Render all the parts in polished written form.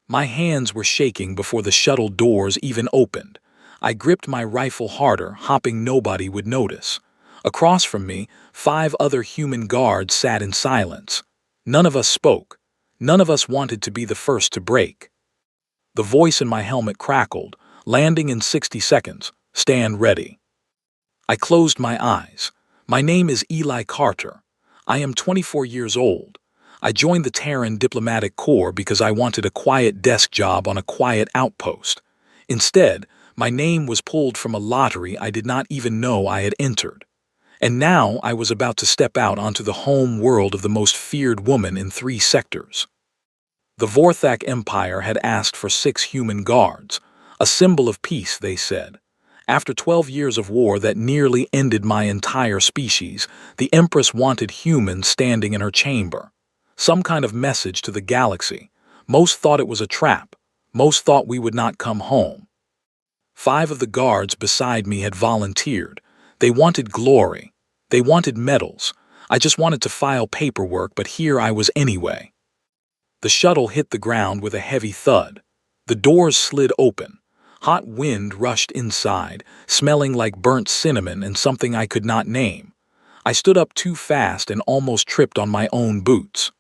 My hands were shaking before the shuttle doors even opened. I gripped my rifle harder, hoping nobody would notice. Across from me, 5 other human guards sat in silence. None of us spoke. None of us wanted to be the first to break. The voice in my helmet crackled. Landing in 60 seconds. Stand ready. I closed my eyes. My name is Eli Carter. I am 24 years old. I joined the Terran Diplomatic Corps because I wanted a quiet desk job on a quiet outpost. Instead, my name was pulled from a lottery I did not even know I had entered. And now I was about to step out onto the home world of the most feared woman in 3 sectors. The Vorthak Empire had asked for 6 human guards, a symbol of peace, they said. After 12 years of war that nearly ended my entire species, the Empress wanted humans standing in her chamber. Some kind of message to the galaxy. Most thought it was a trap. Most thought we would not come home. 5 of the guards beside me had volunteered. They wanted glory. They wanted medals. I just wanted to file paperwork, but here I was anyway. The shuttle hit the ground with a heavy thud. The doors slid open. Hot wind rushed inside, smelling like burnt cinnamon and something I could not name. I stood up too fast and almost tripped on my own boots.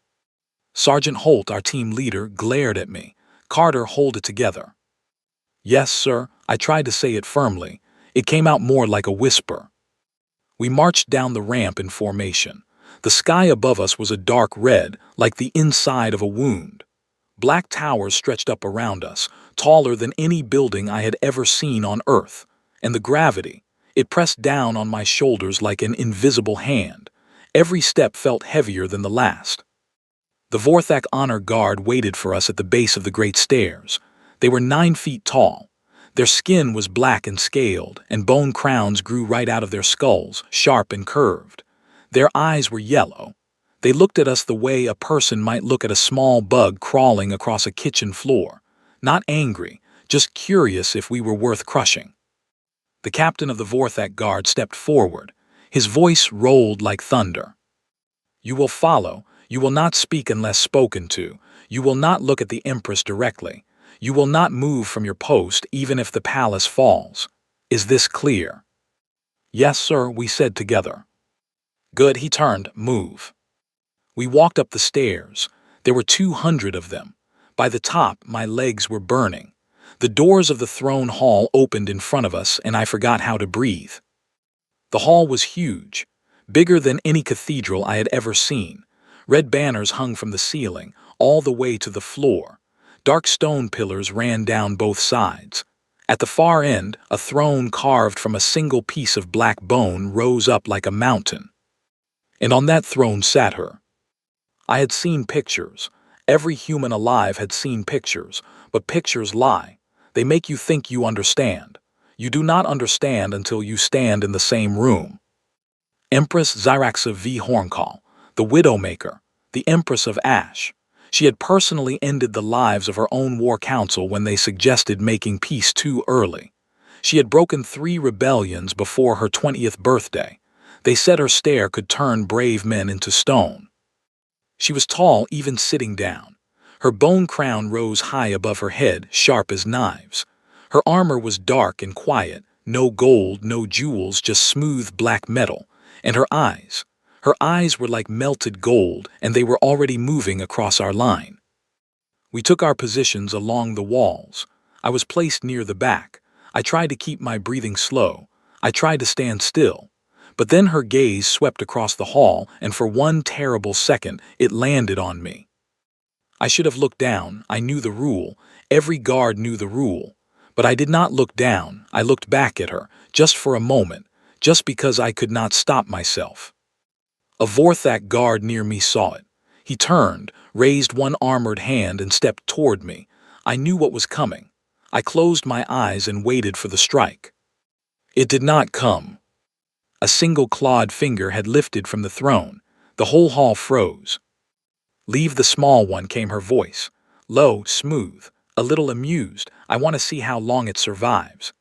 Sergeant Holt, our team leader, glared at me. Carter, hold it together. Yes, sir, I tried to say it firmly. It came out more like a whisper. We marched down the ramp in formation. The sky above us was a dark red, like the inside of a wound. Black towers stretched up around us, taller than any building I had ever seen on Earth. And the gravity, it pressed down on my shoulders like an invisible hand. Every step felt heavier than the last. The Vorthak Honor Guard waited for us at the base of the great stairs. They were 9 feet tall. Their skin was black and scaled, and bone crowns grew right out of their skulls, sharp and curved. Their eyes were yellow. They looked at us the way a person might look at a small bug crawling across a kitchen floor. Not angry, just curious if we were worth crushing. The captain of the Vorthak Guard stepped forward. His voice rolled like thunder. You will follow. You will not speak unless spoken to. You will not look at the Empress directly. You will not move from your post even if the palace falls. Is this clear? Yes, sir, we said together. Good, he turned. Move. We walked up the stairs. There were 200 of them. By the top, my legs were burning. The doors of the throne hall opened in front of us, and I forgot how to breathe. The hall was huge, bigger than any cathedral I had ever seen. Red banners hung from the ceiling, all the way to the floor. Dark stone pillars ran down both sides. At the far end, a throne carved from a single piece of black bone rose up like a mountain. And on that throne sat her. I had seen pictures. Every human alive had seen pictures, but pictures lie. They make you think you understand. You do not understand until you stand in the same room. Empress Zyraxa V. Horncall, the Widowmaker, the Empress of Ash. She had personally ended the lives of her own war council when they suggested making peace too early. She had broken 3 rebellions before her 20th birthday. They said her stare could turn brave men into stone. She was tall even sitting down. Her bone crown rose high above her head, sharp as knives. Her armor was dark and quiet, no gold, no jewels, just smooth black metal. And her eyes were like melted gold, and they were already moving across our line. We took our positions along the walls. I was placed near the back. I tried to keep my breathing slow. I tried to stand still. But then her gaze swept across the hall, and for one terrible second, it landed on me. I should have looked down. I knew the rule. Every guard knew the rule. But I did not look down. I looked back at her, just for a moment, just because I could not stop myself. A Vorthak guard near me saw it. He turned, raised one armored hand, and stepped toward me. I knew what was coming. I closed my eyes and waited for the strike. It did not come. A single clawed finger had lifted from the throne. The whole hall froze. Leave the small one, came her voice. Low, smooth, a little amused. I want to see how long it survives.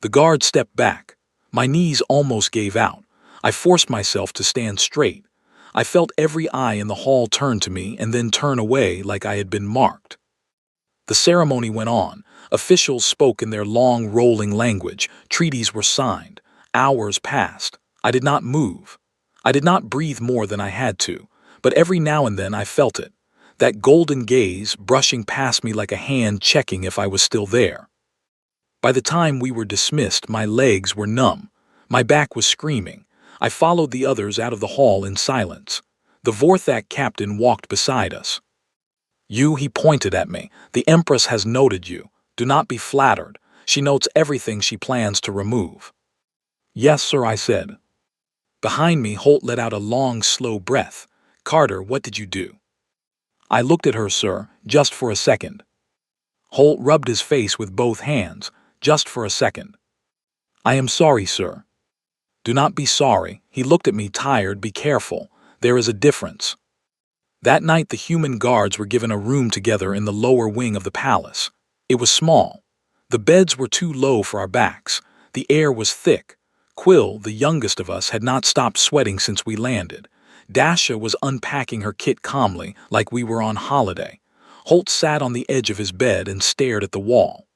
The guard stepped back. My knees almost gave out. I forced myself to stand straight. I felt every eye in the hall turn to me and then turn away like I had been marked. The ceremony went on. Officials spoke in their long, rolling language. Treaties were signed. Hours passed. I did not move. I did not breathe more than I had to, but every now and then I felt it. That golden gaze brushing past me like a hand checking if I was still there. By the time we were dismissed, my legs were numb. My back was screaming. I followed the others out of the hall in silence. The Vorthak captain walked beside us. "You," he pointed at me. "The Empress has noted you. Do not be flattered. She notes everything she plans to remove." "Yes, sir," I said. Behind me, Holt let out a long, slow breath. "Carter, what did you do?" I looked at her, sir, just for a second. Holt rubbed his face with both hands, just for a second. "I am sorry, sir." "Do not be sorry." He looked at me tired. "Be careful. There is a difference." That night the human guards were given a room together in the lower wing of the palace. It was small. The beds were too low for our backs. The air was thick. Quill, the youngest of us, had not stopped sweating since we landed. Dasha was unpacking her kit calmly, like we were on holiday. Holt sat on the edge of his bed and stared at the wall.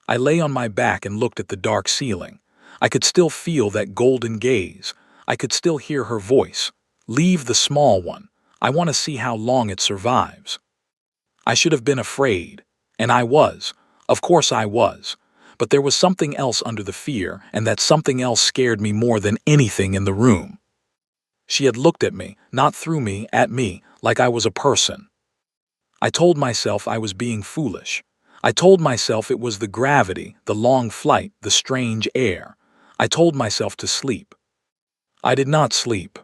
I lay on my back and looked at the dark ceiling. I could still feel that golden gaze. I could still hear her voice. "Leave the small one. I want to see how long it survives." I should have been afraid. And I was. Of course I was. But there was something else under the fear, and that something else scared me more than anything in the room. She had looked at me, not through me, at me, like I was a person. I told myself I was being foolish. I told myself it was the gravity, the long flight, the strange air. I told myself to sleep. I did not sleep.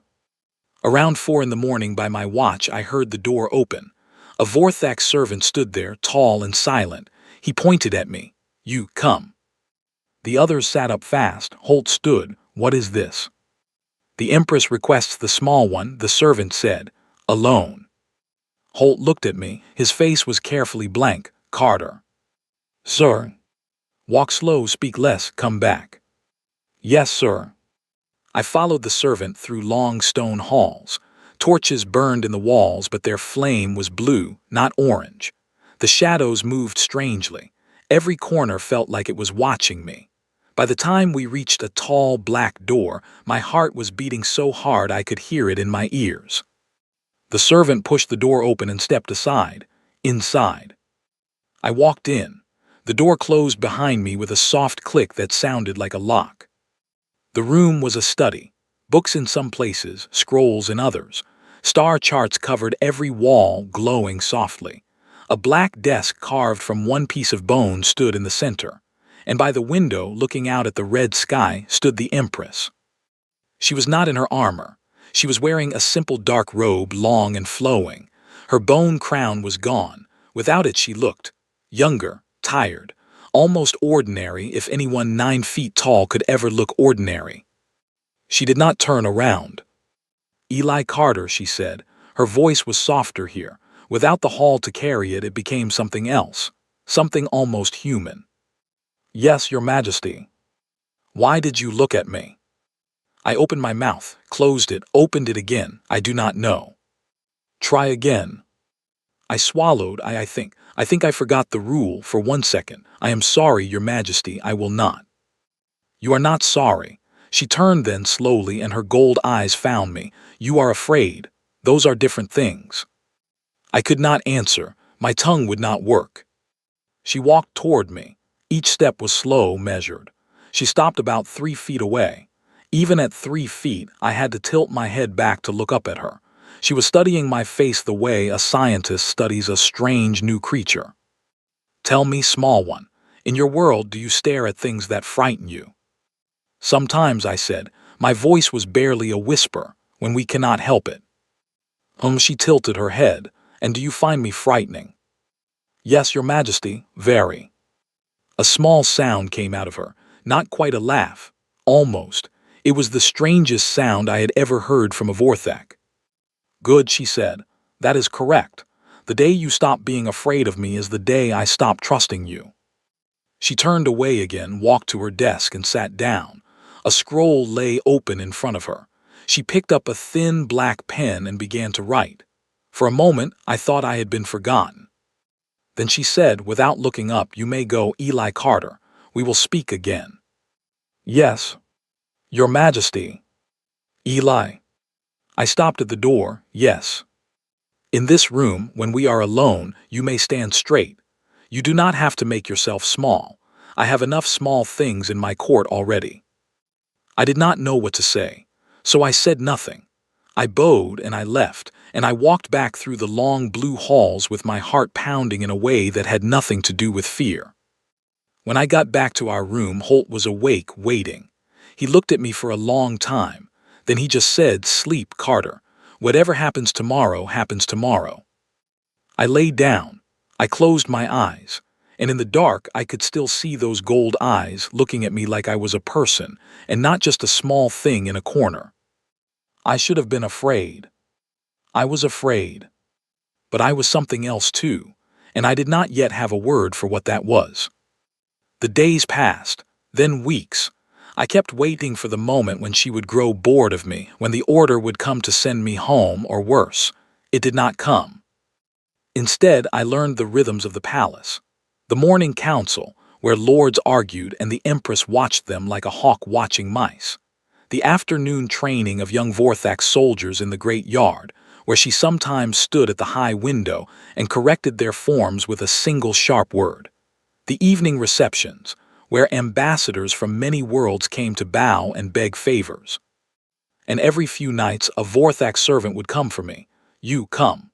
Around 4 in the morning by my watch, I heard the door open. A Vorthak servant stood there, tall and silent. He pointed at me. "You, come." The others sat up fast. Holt stood. "What is this?" "The Empress requests the small one," the servant said. "Alone." Holt looked at me. His face was carefully blank. "Carter." "Sir." "Walk slow, speak less, come back." "Yes, sir." I followed the servant through long stone halls. Torches burned in the walls, but their flame was blue, not orange. The shadows moved strangely. Every corner felt like it was watching me. By the time we reached a tall, black door, my heart was beating so hard I could hear it in my ears. The servant pushed the door open and stepped aside. Inside. I walked in. The door closed behind me with a soft click that sounded like a lock. The room was a study. Books in some places, scrolls in others. Star charts covered every wall, glowing softly. A black desk carved from one piece of bone stood in the center, and by the window, looking out at the red sky, stood the Empress. She was not in her armor. She was wearing a simple dark robe, long and flowing. Her bone crown was gone. Without it she looked younger, tired, almost ordinary, if anyone 9 feet tall could ever look ordinary. She did not turn around. "Eli Carter," she said. Her voice was softer here. Without the hall to carry it, it became something else, something almost human. "Yes, Your Majesty." "Why did you look at me?" I opened my mouth, closed it, opened it again. "I do not know." "Try again." I swallowed. I think I forgot the rule for 1 second. "I am sorry, Your Majesty, I will not." "You are not sorry." She turned then slowly, and her gold eyes found me. "You are afraid. Those are different things." I could not answer. My tongue would not work. She walked toward me. Each step was slow, measured. She stopped about 3 feet away. Even at 3 feet, I had to tilt my head back to look up at her. She was studying my face the way a scientist studies a strange new creature. "Tell me, small one, in your world do you stare at things that frighten you?" "Sometimes," I said. My voice was barely a whisper, "when we cannot help it." She tilted her head. "And do you find me frightening?" "Yes, Your Majesty, very." A small sound came out of her, not quite a laugh, almost. It was the strangest sound I had ever heard from a Vorthak. "Good," she said. "That is correct. The day you stop being afraid of me is the day I stop trusting you." She turned away again, walked to her desk, and sat down. A scroll lay open in front of her. She picked up a thin black pen and began to write. For a moment, I thought I had been forgotten. Then she said, without looking up, "You may go, Eli Carter. We will speak again." "Yes, Your Majesty." "Eli." I stopped at the door. "Yes. In this room, when we are alone, you may stand straight. You do not have to make yourself small. I have enough small things in my court already." I did not know what to say, so I said nothing. I bowed and I left, and I walked back through the long blue halls with my heart pounding in a way that had nothing to do with fear. When I got back to our room, Holt was awake, waiting. He looked at me for a long time. Then he just said, "Sleep, Carter. Whatever happens tomorrow happens tomorrow." I lay down. I closed my eyes. And in the dark, I could still see those gold eyes looking at me like I was a person and not just a small thing in a corner. I should have been afraid. I was afraid. But I was something else too, and I did not yet have a word for what that was. The days passed, then weeks. I kept waiting for the moment when she would grow bored of me, when the order would come to send me home, or worse. It did not come. Instead, I learned the rhythms of the palace. The morning council, where lords argued and the Empress watched them like a hawk watching mice. The afternoon training of young Vorthak's soldiers in the great yard, where she sometimes stood at the high window and corrected their forms with a single sharp word. The evening receptions, where ambassadors from many worlds came to bow and beg favors. And every few nights a Vorthak servant would come for me. "You come."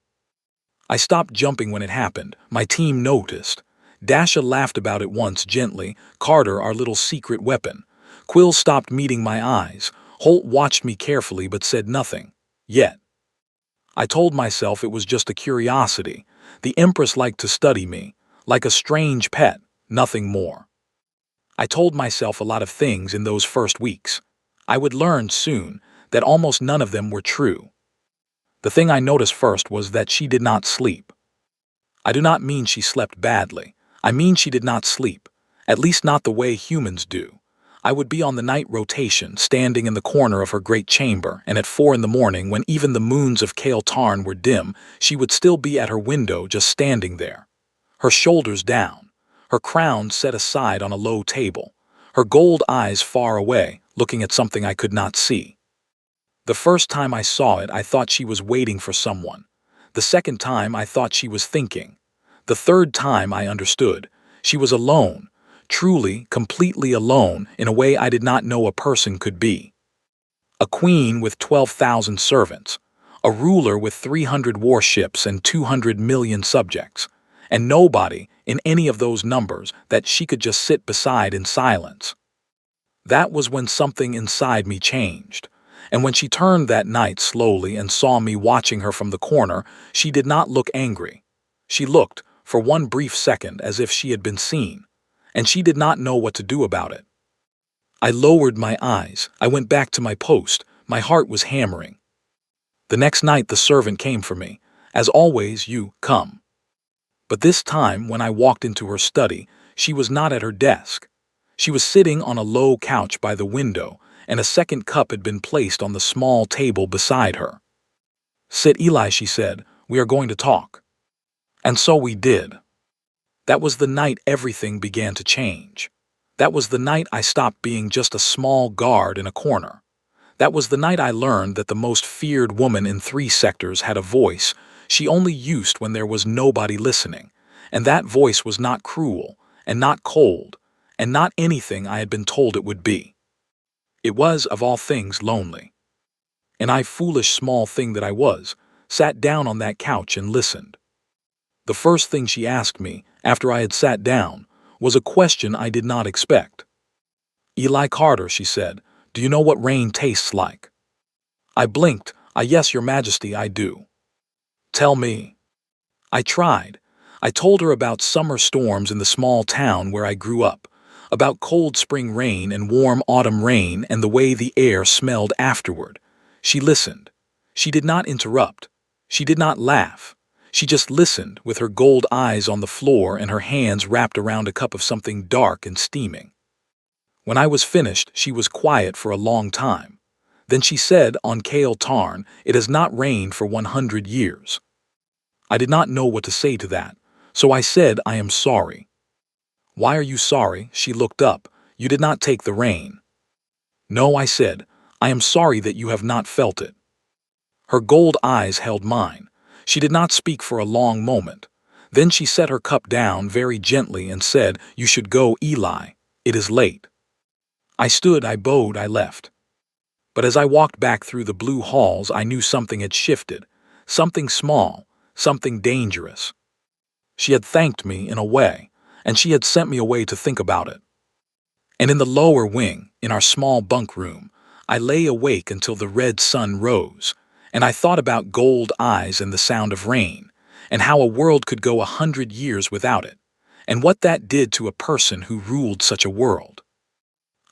I stopped jumping when it happened. My team noticed. Dasha laughed about it once gently. Carter, our little secret weapon. Quill stopped meeting my eyes. Holt watched me carefully but said nothing. Yet. I told myself it was just a curiosity. The Empress liked to study me. Like a strange pet, nothing more. I told myself a lot of things in those first weeks. I would learn soon that almost none of them were true. The thing I noticed first was that she did not sleep. I do not mean she slept badly. I mean she did not sleep, at least not the way humans do. I would be on the night rotation, standing in the corner of her great chamber, and at 4 in the morning, when even the moons of Kale Tarn were dim, she would still be at her window just standing there. Her shoulders down, her crown set aside on a low table, her gold eyes far away, looking at something I could not see. The first time I saw it, I thought she was waiting for someone. The second time, I thought she was thinking. The third time, I understood. She was alone, truly, completely alone, in a way I did not know a person could be. A queen with 12,000 servants, a ruler with 300 warships and 200 million subjects, and nobody in any of those numbers that she could just sit beside in silence. That was when something inside me changed. And when she turned that night slowly and saw me watching her from the corner, she did not look angry. She looked, for one brief second, as if she had been seen, and she did not know what to do about it. I lowered my eyes. I went back to my post. My heart was hammering. The next night the servant came for me. As always, "You come." But this time, when I walked into her study, she was not at her desk. She was sitting on a low couch by the window, and a second cup had been placed on the small table beside her. "Sit, Eli," she said. "We are going to talk." And so we did. That was the night everything began to change. That was the night I stopped being just a small guard in a corner. That was the night I learned that the most feared woman in 3 sectors had a voice she only used when there was nobody listening, and that voice was not cruel, and not cold, and not anything I had been told it would be. It was, of all things, lonely. And I, foolish small thing that I was, sat down on that couch and listened. The first thing she asked me, after I had sat down, was a question I did not expect. "Eli Carter," she said, "do you know what rain tastes like?" I blinked. "Yes, Your Majesty, I do." "Tell me." I tried. I told her about summer storms in the small town where I grew up, about cold spring rain and warm autumn rain and the way the air smelled afterward. She listened. She did not interrupt. She did not laugh. She just listened, with her gold eyes on the floor and her hands wrapped around a cup of something dark and steaming. When I was finished, she was quiet for a long time. Then she said, "On Kale Tarn, it has not rained for 100 years." I did not know what to say to that. So I said, I am sorry. Why are you sorry? She looked up. You did not take the rain. No, I said. I am sorry that you have not felt it. Her gold eyes held mine. She did not speak for a long moment. Then she set her cup down very gently and said, You should go, Eli. It is late. I stood, I bowed, I left. But as I walked back through the blue halls, I knew something had shifted. Something small, something dangerous. She had thanked me in a way, and she had sent me away to think about it. And in the lower wing, in our small bunk room, I lay awake until the red sun rose, and I thought about gold eyes and the sound of rain, and how a world could go 100 years without it, and what that did to a person who ruled such a world.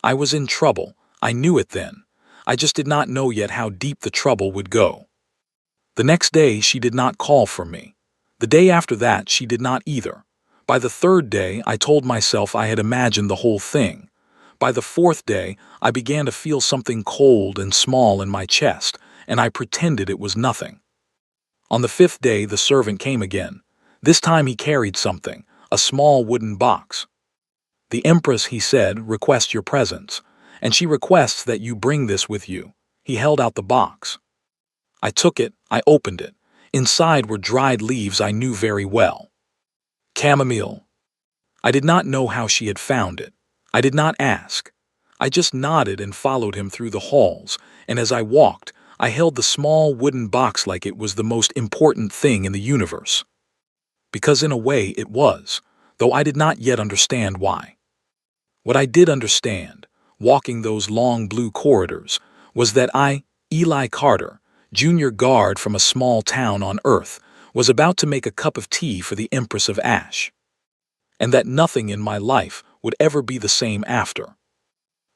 I was in trouble. I knew it then. I just did not know yet how deep the trouble would go. The next day she did not call for me. The day after that she did not either. By the third day I told myself I had imagined the whole thing. By the fourth day I began to feel something cold and small in my chest, and I pretended it was nothing. On the fifth day the servant came again. This time he carried something, a small wooden box. The Empress, he said, requests your presence, and she requests that you bring this with you. He held out the box. I took it, I opened it. Inside were dried leaves I knew very well. Chamomile. I did not know how she had found it. I did not ask. I just nodded and followed him through the halls, and as I walked, I held the small wooden box like it was the most important thing in the universe. Because in a way it was, though I did not yet understand why. What I did understand, walking those long blue corridors, was that I, Eli Carter, junior guard from a small town on Earth, was about to make a cup of tea for the Empress of Ash. And that nothing in my life would ever be the same after.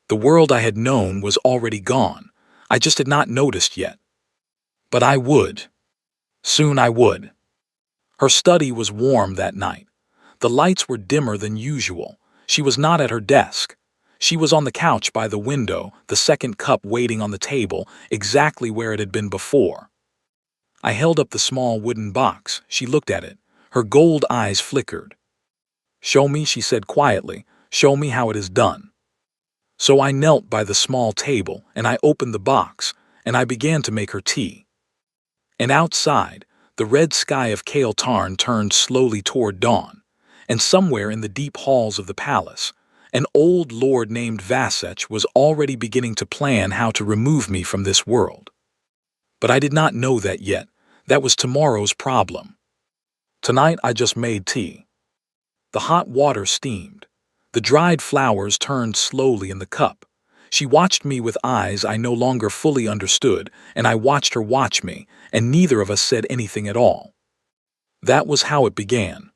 The world I had known was already gone. I just had not noticed yet. But I would. Soon I would. Her study was warm that night. The lights were dimmer than usual. She was not at her desk. She was on the couch by the window, the second cup waiting on the table, exactly where it had been before. I held up the small wooden box. She looked at it. Her gold eyes flickered. Show me, she said quietly. Show me how it is done. So I knelt by the small table, and I opened the box, and I began to make her tea. And outside, the red sky of Kale Tarn turned slowly toward dawn, and somewhere in the deep halls of the palace, an old lord named Vasech was already beginning to plan how to remove me from this world. But I did not know that yet. That was tomorrow's problem. Tonight I just made tea. The hot water steamed. The dried flowers turned slowly in the cup. She watched me with eyes I no longer fully understood, and I watched her watch me, and neither of us said anything at all. That was how it began.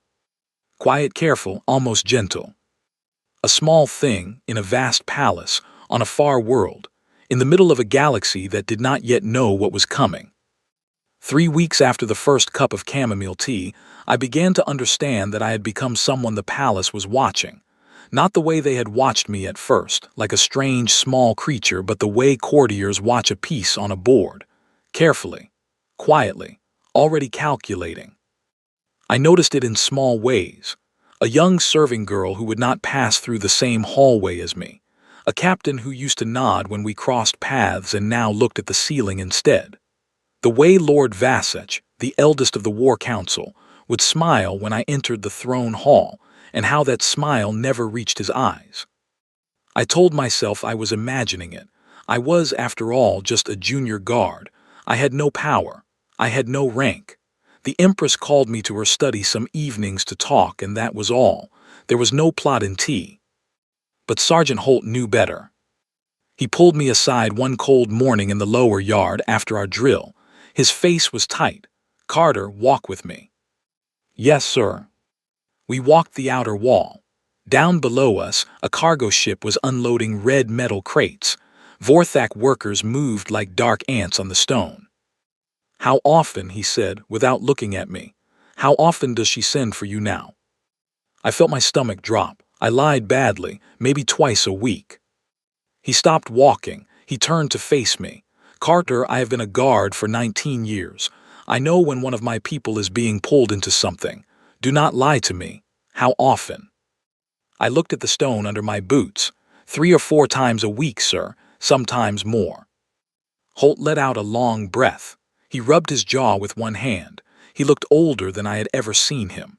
Quiet, careful, almost gentle. A small thing in a vast palace, on a far world, in the middle of a galaxy that did not yet know what was coming. 3 weeks after the first cup of chamomile tea, I began to understand that I had become someone the palace was watching. Not the way they had watched me at first, like a strange small creature, but the way courtiers watch a piece on a board. Carefully, quietly, already calculating. I noticed it in small ways. A young serving girl who would not pass through the same hallway as me. A captain who used to nod when we crossed paths and now looked at the ceiling instead. The way Lord Vasech, the eldest of the War Council, would smile when I entered the throne hall, and how that smile never reached his eyes. I told myself I was imagining it. I was, after all, just a junior guard. I had no power. I had no rank. The Empress called me to her study some evenings to talk, and that was all. There was no plot in tea. But Sergeant Holt knew better. He pulled me aside one cold morning in the lower yard after our drill. His face was tight. Carter, walk with me. Yes, sir. We walked the outer wall. Down below us, a cargo ship was unloading red metal crates. Vorthak workers moved like dark ants on the stone. How often, he said, without looking at me, how often does she send for you now? I felt my stomach drop. I lied badly, maybe twice a week. He stopped walking. He turned to face me. Carter, I have been a guard for 19 years. I know when one of my people is being pulled into something. Do not lie to me. How often? I looked at the stone under my boots. 3 or 4 times a week, sir, sometimes more. Holt let out a long breath. He rubbed his jaw with one hand. He looked older than I had ever seen him.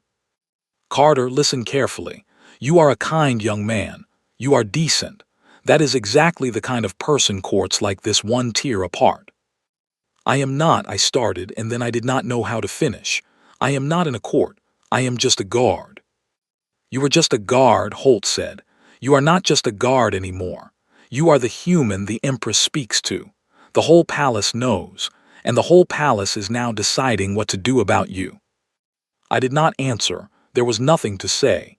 Carter, listen carefully. You are a kind young man. You are decent. That is exactly the kind of person courts like this one tier apart. I am not, I started, and then I did not know how to finish. I am not in a court. I am just a guard. You are just a guard, Holt said. You are not just a guard anymore. You are the human the Empress speaks to. The whole palace knows, and the whole palace is now deciding what to do about you. I did not answer. There was nothing to say.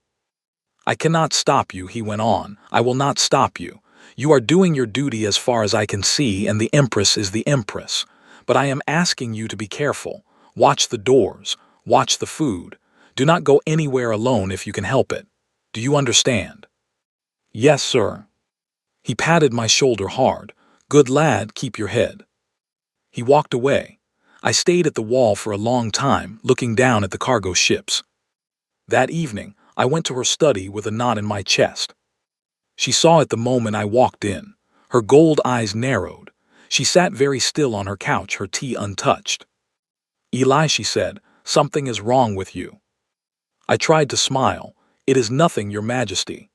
I cannot stop you, he went on. I will not stop you. You are doing your duty as far as I can see, and the Empress is the Empress. But I am asking you to be careful. Watch the doors. Watch the food. Do not go anywhere alone if you can help it. Do you understand? Yes, sir. He patted my shoulder hard. Good lad, keep your head. He walked away. I stayed at the wall for a long time, looking down at the cargo ships. That evening, I went to her study with a knot in my chest. She saw it the moment I walked in. Her gold eyes narrowed. She sat very still on her couch, her tea untouched. Eli, she said, something is wrong with you. I tried to smile. It is nothing, Your Majesty.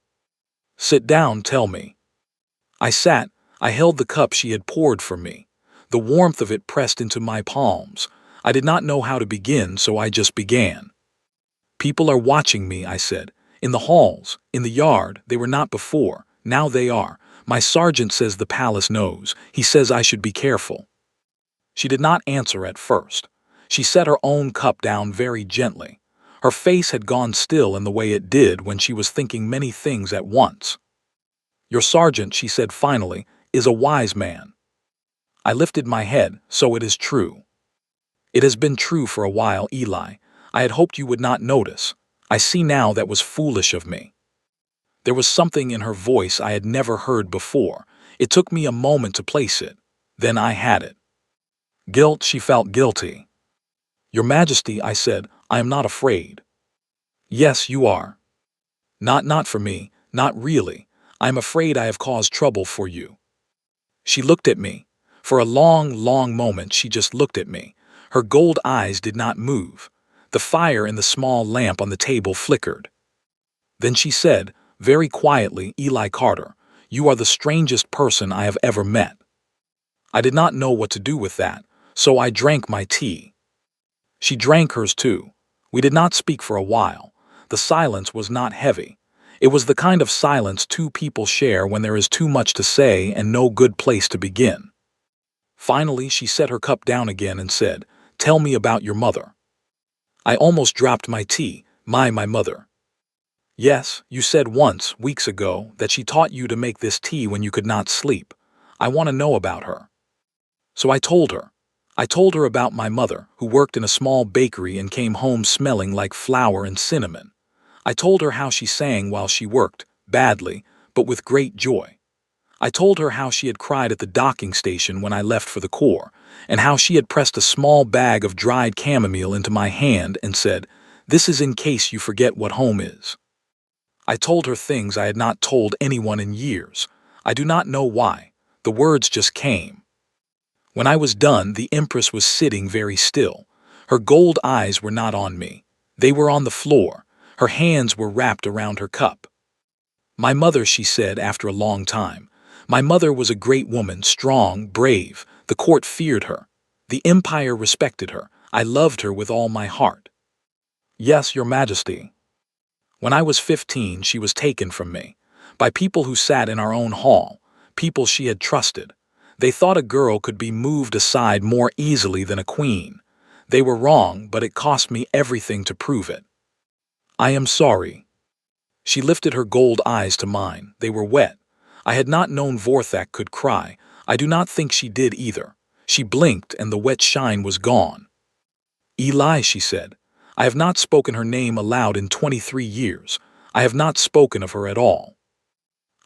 Sit down, tell me. I sat. I held the cup she had poured for me. The warmth of it pressed into my palms. I did not know how to begin, so I just began. People are watching me, I said. In the halls, in the yard, they were not before. Now they are. My sergeant says the palace knows. He says I should be careful. She did not answer at first. She set her own cup down very gently. Her face had gone still in the way it did when she was thinking many things at once. Your sergeant, she said finally, is a wise man. I lifted my head, so it is true. It has been true for a while, Eli. I had hoped you would not notice. I see now that was foolish of me. There was something in her voice I had never heard before. It took me a moment to place it. Then I had it. Guilt, she felt guilty. Your Majesty, I said, I am not afraid. Yes, you are. Not for me, not really. I am afraid I have caused trouble for you. She looked at me. For a long, long moment she just looked at me. Her gold eyes did not move. The fire in the small lamp on the table flickered. Then she said, very quietly, Eli Carter, you are the strangest person I have ever met. I did not know what to do with that, so I drank my tea. She drank hers too. We did not speak for a while. The silence was not heavy. It was the kind of silence two people share when there is too much to say and no good place to begin. Finally, she set her cup down again and said, Tell me about your mother. I almost dropped my tea. My mother. Yes, you said once, weeks ago, that she taught you to make this tea when you could not sleep. I want to know about her. So I told her. I told her about my mother, who worked in a small bakery and came home smelling like flour and cinnamon. I told her how she sang while she worked, badly, but with great joy. I told her how she had cried at the docking station when I left for the Corps, and how she had pressed a small bag of dried chamomile into my hand and said, This is in case you forget what home is. I told her things I had not told anyone in years. I do not know why. The words just came. When I was done, the Empress was sitting very still. Her gold eyes were not on me. They were on the floor. Her hands were wrapped around her cup. My mother, she said after a long time. My mother was a great woman, strong, brave. The court feared her. The empire respected her. I loved her with all my heart. Yes, Your Majesty. When I was 15, she was taken from me. By people who sat in our own hall. People she had trusted. They thought a girl could be moved aside more easily than a queen. They were wrong, but it cost me everything to prove it. I am sorry. She lifted her gold eyes to mine. They were wet. I had not known Vorthak could cry. I do not think she did either. She blinked and the wet shine was gone. Eli, she said. I have not spoken her name aloud in 23 years. I have not spoken of her at all.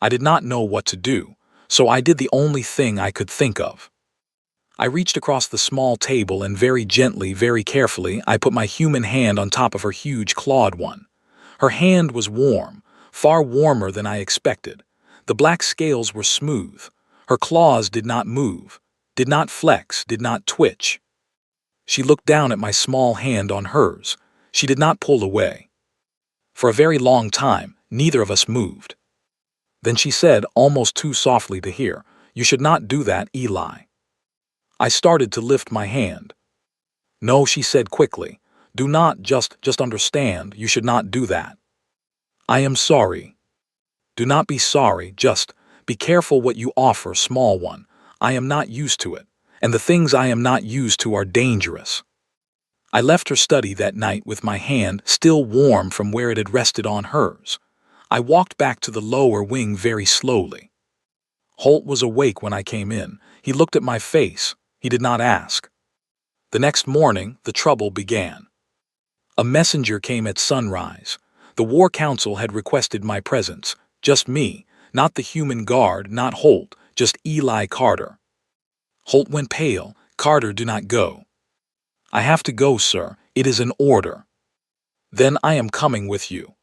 I did not know what to do, so I did the only thing I could think of. I reached across the small table and very gently, very carefully, I put my human hand on top of her huge clawed one. Her hand was warm, far warmer than I expected. The black scales were smooth. Her claws did not move, did not flex, did not twitch. She looked down at my small hand on hers. She did not pull away. For a very long time, neither of us moved. Then she said, almost too softly to hear, "You should not do that, Eli." I started to lift my hand. "No," she said quickly. "Do not just understand, you should not do that." "I am sorry." "Do not be sorry, just be careful what you offer, small one. I am not used to it, and the things I am not used to are dangerous." I left her study that night with my hand still warm from where it had rested on hers. I walked back to the lower wing very slowly. Holt was awake when I came in. He looked at my face. He did not ask. The next morning, the trouble began. A messenger came at sunrise. The War Council had requested my presence. Just me, not the human guard, not Holt, just Eli Carter. Holt went pale. "Carter, do not go." "I have to go, sir. It is an order." "Then I am coming with you."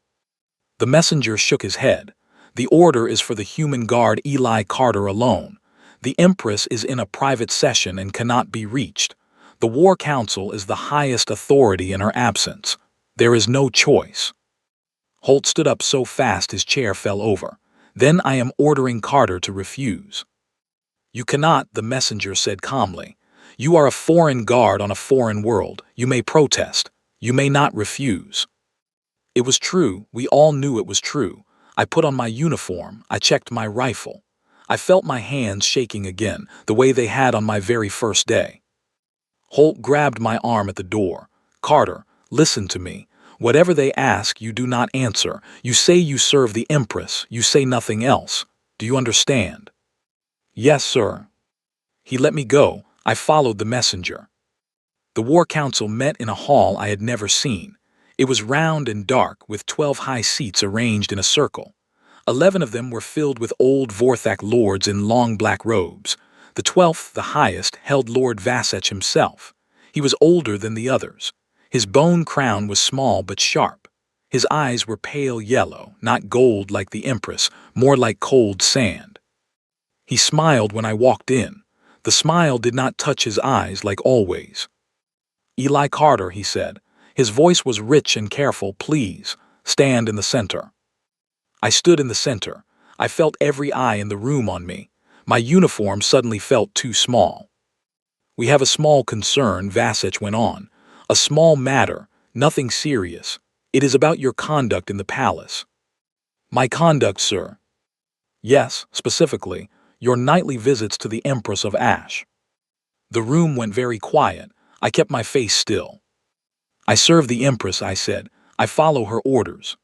The messenger shook his head. "The order is for the human guard Eli Carter alone. The Empress is in a private session and cannot be reached. The War Council is the highest authority in her absence. There is no choice." Holt stood up so fast his chair fell over. "Then I am ordering Carter to refuse." "You cannot," the messenger said calmly. "You are a foreign guard on a foreign world. You may protest. You may not refuse." It was true. We all knew it was true. I put on my uniform. I checked my rifle. I felt my hands shaking again, the way they had on my very first day. Holt grabbed my arm at the door. "Carter, listen to me. Whatever they ask, you do not answer. You say you serve the Empress. You say nothing else. Do you understand?" "Yes, sir." He let me go. I followed the messenger. The War Council met in a hall I had never seen. It was round and dark, with 12 high seats arranged in a circle. 11 of them were filled with old Vorthak lords in long black robes. The 12th, the highest, held Lord Vasech himself. He was older than the others. His bone crown was small but sharp. His eyes were pale yellow, not gold like the Empress, more like cold sand. He smiled when I walked in. The smile did not touch his eyes like always. "Eli Carter," he said. His voice was rich and careful. "Please, stand in the center." I stood in the center. I felt every eye in the room on me. My uniform suddenly felt too small. "We have a small concern," Vasech went on. "A small matter, nothing serious. It is about your conduct in the palace." "My conduct, sir?" "Yes, specifically, your nightly visits to the Empress of Ash." The room went very quiet. I kept my face still. "I serve the Empress," I said. "I follow her orders."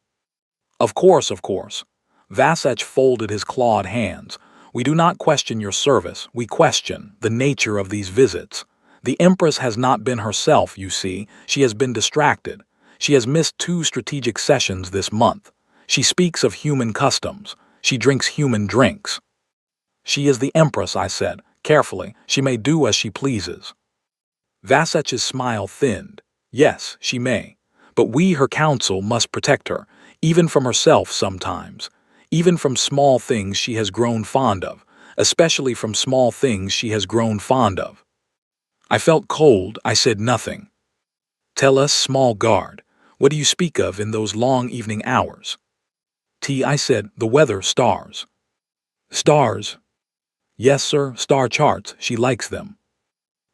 Of course, of course." Vasech folded his clawed hands. "We do not question your service. We question the nature of these visits. The Empress has not been herself, you see. She has been distracted. She has missed 2 strategic sessions this month. She speaks of human customs. She drinks human drinks." "She is the Empress," I said, carefully. "She may do as she pleases." Vasech's smile thinned. "Yes, she may. But we, her council, must protect her, even from herself sometimes, even from small things she has grown fond of, especially from small things she has grown fond of." I felt cold. I said nothing. "Tell us, small guard, what do you speak of in those long evening hours?" I said, "The weather, stars." "Stars?" "Yes, sir, star charts. She likes them."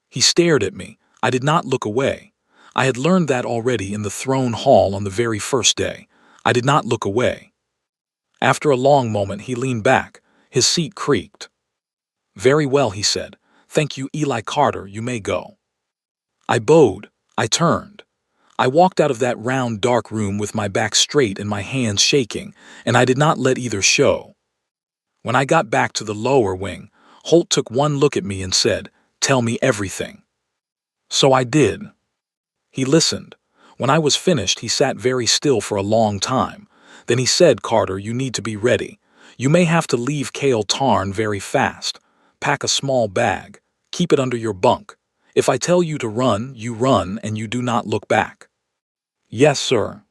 He stared at me. I did not look away. I had learned that already in the throne hall on the very first day. I did not look away. After a long moment, he leaned back. His seat creaked. "Very well," he said. "Thank you, Eli Carter. You may go." I bowed. I turned. I walked out of that round, dark room with my back straight and my hands shaking, and I did not let either show. When I got back to the lower wing, Holt took one look at me and said, "Tell me everything." So I did. He listened. When I was finished, he sat very still for a long time. Then he said, "Carter, you need to be ready. You may have to leave Kale Tarn very fast. Pack a small bag. Keep it under your bunk. If I tell you to run, you run and you do not look back." "Yes, sir."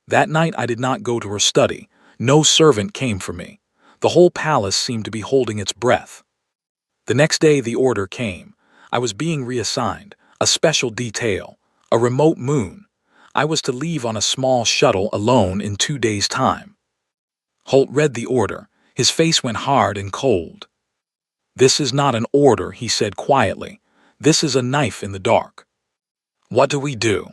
That night I did not go to her study. No servant came for me. The whole palace seemed to be holding its breath. The next day the order came. I was being reassigned, a special detail, a remote moon. I was to leave on a small shuttle alone in 2 days' time. Holt read the order. His face went hard and cold. "This is not an order," he said quietly. "This is a knife in the dark." "What do we do?"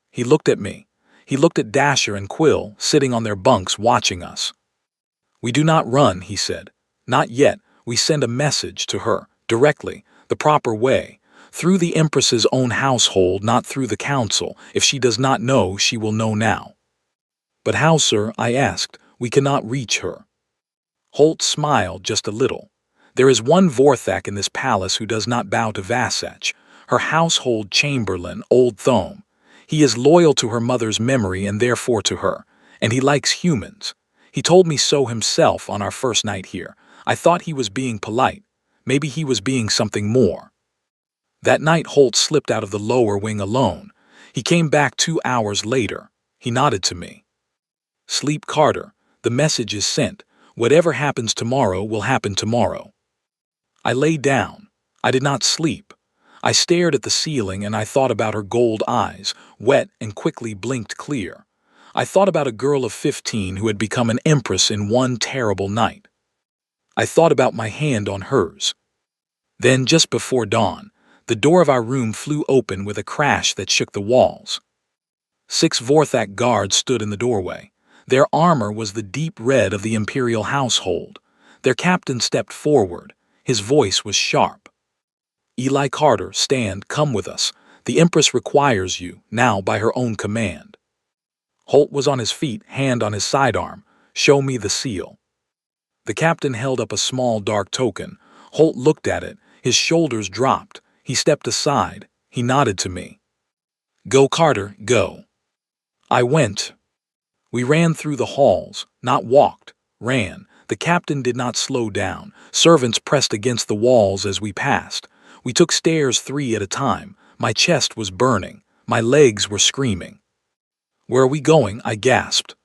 He looked at me. He looked at Dasher and Quill, sitting on their bunks watching us. "We do not run," he said. "Not yet. We send a message to her, directly, the proper way, through the Empress's own household, not through the council. If she does not know, she will know now." "But how, sir?" I asked. "We cannot reach her." Holt smiled just a little. "There is one Vorthak in this palace who does not bow to Vasech, her household chamberlain, Old Thome. He is loyal to her mother's memory and therefore to her, and he likes humans. He told me so himself on our first night here. I thought he was being polite. Maybe he was being something more." That night Holt slipped out of the lower wing alone. He came back 2 hours later. He nodded to me. "Sleep, Carter. The message is sent. Whatever happens tomorrow will happen tomorrow." I lay down. I did not sleep. I stared at the ceiling and I thought about her gold eyes, wet and quickly blinked clear. I thought about a girl of 15 who had become an empress in one terrible night. I thought about my hand on hers. Then, just before dawn, the door of our room flew open with a crash that shook the walls. 6 Vorthak guards stood in the doorway. Their armor was the deep red of the imperial household. Their captain stepped forward. His voice was sharp. "Eli Carter, stand, come with us. The Empress requires you, now by her own command." Holt was on his feet, hand on his sidearm. "Show me the seal." The captain held up a small dark token. Holt looked at it. His shoulders dropped. He stepped aside. He nodded to me. "Go, Carter, go." I went. We ran through the halls, not walked, ran. The captain did not slow down. Servants pressed against the walls as we passed. We took stairs 3 at a time. My chest was burning. My legs were screaming. "Where are we going?" I gasped.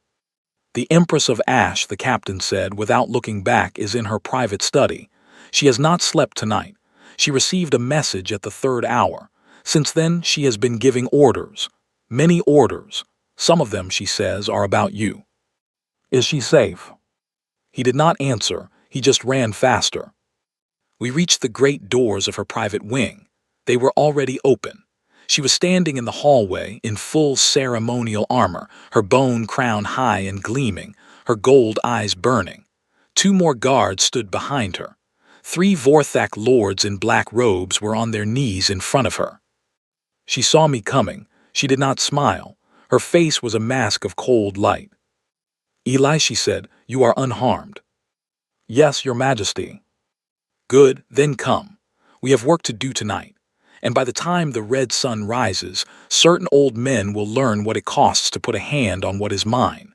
"The Empress of Ash," the captain said, without looking back, "is in her private study. She has not slept tonight. She received a message at the 3rd hour. Since then, she has been giving orders. Many orders. Some of them, she says, are about you." "Is she safe?" He did not answer. He just ran faster. We reached the great doors of her private wing. They were already open. She was standing in the hallway in full ceremonial armor, her bone crown high and gleaming, her gold eyes burning. 2 more guards stood behind her. 3 Vorthak lords in black robes were on their knees in front of her. She saw me coming. She did not smile. Her face was a mask of cold light. "Eli," she said, "you are unharmed." "Yes, Your Majesty." "Good, then come. We have work to do tonight. And by the time the red sun rises, certain old men will learn what it costs to put a hand on what is mine."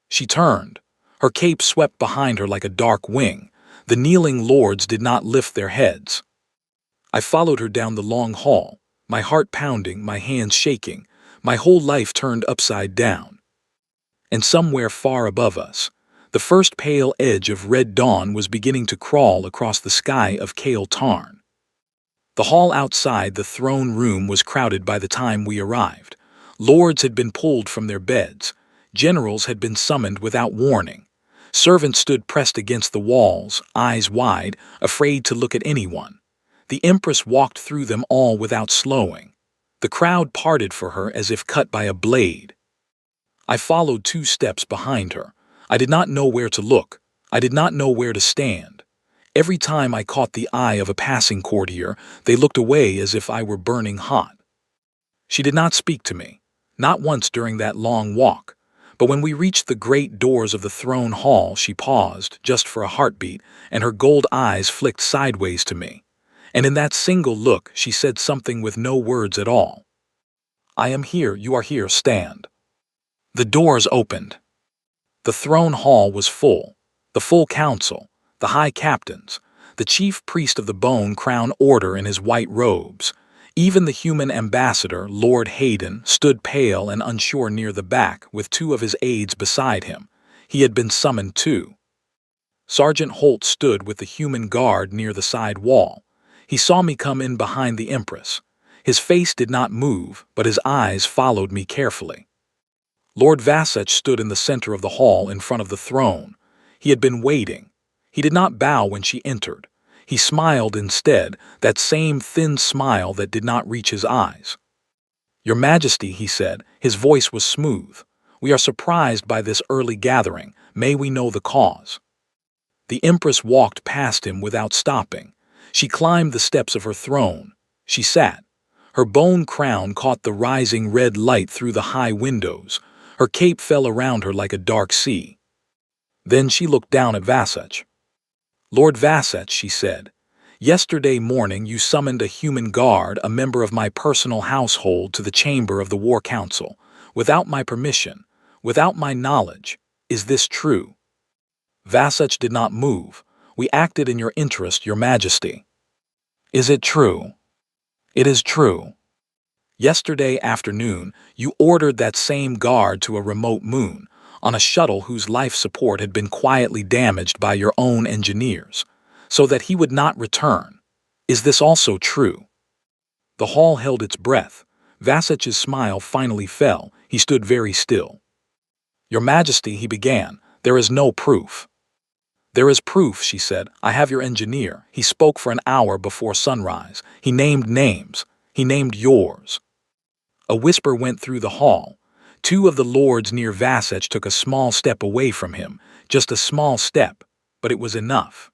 She turned. Her cape swept behind her like a dark wing. The kneeling lords did not lift their heads. I followed her down the long hall, my heart pounding, my hands shaking, my whole life turned upside down. And somewhere far above us, the first pale edge of red dawn was beginning to crawl across the sky of Kale Tarn. The hall outside the throne room was crowded by the time we arrived. Lords had been pulled from their beds. Generals had been summoned without warning. Servants stood pressed against the walls, eyes wide, afraid to look at anyone. The Empress walked through them all without slowing. The crowd parted for her as if cut by a blade. I followed 2 steps behind her. I did not know where to look. I did not know where to stand. Every time I caught the eye of a passing courtier, they looked away as if I were burning hot. She did not speak to me, not once during that long walk. But when we reached the great doors of the throne hall, she paused, just for a heartbeat, and her gold eyes flicked sideways to me. And in that single look, she said something with no words at all. "I am here, you are here, stand." The doors opened. The throne hall was full. The full council, the high captains, The chief priest of the Bone Crown Order in his white robes. Even the human ambassador, Lord Hayden, stood pale and unsure near the back with two of his aides beside him. He had been summoned too. Sergeant Holt stood with the human guard near the side wall. He saw me come in behind the Empress. His face did not move, but his eyes followed me carefully. Lord Vasech stood in the center of the hall in front of the throne. He had been waiting. He did not bow when she entered. He smiled instead, that same thin smile that did not reach his eyes. "Your Majesty," he said, his voice was smooth. "We are surprised by this early gathering. May we know the cause?" The Empress walked past him without stopping. She climbed the steps of her throne. She sat. Her bone crown caught the rising red light through the high windows. Her cape fell around her like a dark sea. Then she looked down at Vasech. "Lord Vasech," she said, "yesterday morning you summoned a human guard, a member of my personal household, to the chamber of the War Council, without my permission, without my knowledge. Is this true?" Vasech did not move. "We acted in your interest, Your Majesty." "Is it true?" "It is true. Yesterday afternoon, you ordered that same guard to a remote moon, on a shuttle whose life support had been quietly damaged by your own engineers, so that he would not return. Is this also true?" The hall held its breath. Vasech's smile finally fell. He stood very still. "Your Majesty," he began, "there is no proof." "There is proof," she said. "I have your engineer. He spoke for an hour before sunrise. He named names. He named yours." A whisper went through the hall. Two of the lords near Vasech took a small step away from him, just a small step, but it was enough.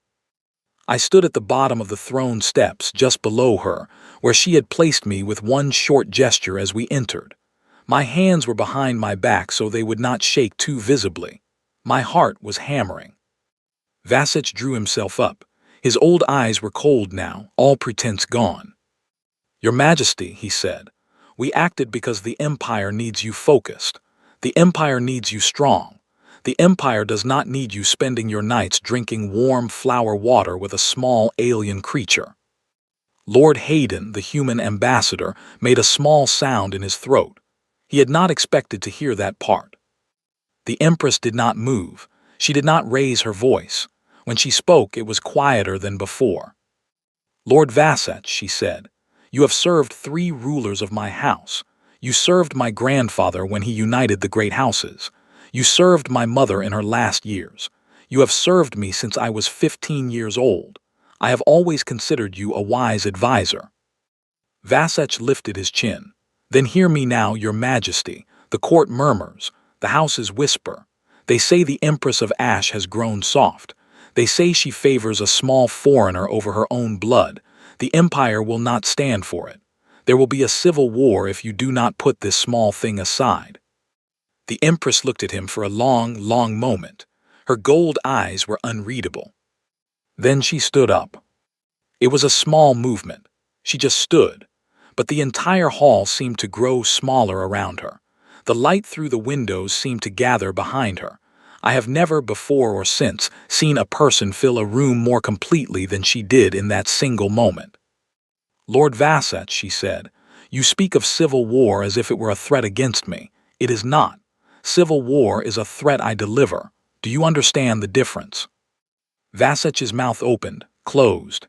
I stood at the bottom of the throne steps, just below her, where she had placed me with one short gesture as we entered. My hands were behind my back so they would not shake too visibly. My heart was hammering. Vasech drew himself up. His old eyes were cold now, all pretense gone. "Your Majesty," he said, "we acted because the Empire needs you focused. The Empire needs you strong. The Empire does not need you spending your nights drinking warm flower water with a small alien creature." Lord Hayden, the human ambassador, made a small sound in his throat. He had not expected to hear that part. The Empress did not move. She did not raise her voice. When she spoke, it was quieter than before. "Lord Vasech," she said, "you have served 3 rulers of my house. You served my grandfather when he united the great houses. You served my mother in her last years. You have served me since I was 15 years old. I have always considered you a wise advisor." Vasech lifted his chin. "Then hear me now, Your Majesty. The court murmurs. The houses whisper. They say the Empress of Ash has grown soft. They say she favors a small foreigner over her own blood. The Empire will not stand for it. There will be a civil war if you do not put this small thing aside." The Empress looked at him for a long, long moment. Her gold eyes were unreadable. Then she stood up. It was a small movement. She just stood. But the entire hall seemed to grow smaller around her. The light through the windows seemed to gather behind her. I have never before or since seen a person fill a room more completely than she did in that single moment. "Lord Vasech," she said, "you speak of civil war as if it were a threat against me. It is not. Civil war is a threat I deliver. Do you understand the difference?" Vasech's mouth opened, closed.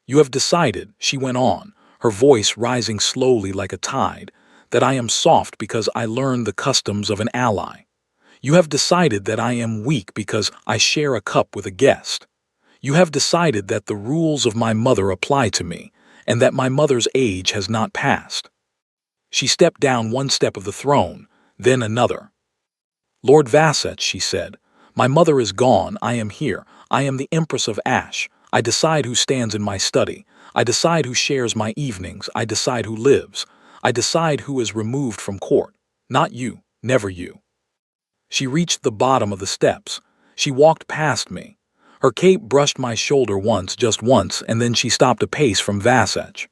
"You have decided," she went on, her voice rising slowly like a tide, "that I am soft because I learned the customs of an ally. You have decided that I am weak because I share a cup with a guest. You have decided that the rules of my mother apply to me, and that my mother's age has not passed." She stepped down one step of the throne, then another. "Lord Vasech," she said, "my mother is gone. I am here. I am the Empress of Ash. I decide who stands in my study. I decide who shares my evenings. I decide who lives. I decide who is removed from court. Not you, never you." She reached the bottom of the steps. She walked past me. Her cape brushed my shoulder once, just once, and then she stopped a pace from Vasech.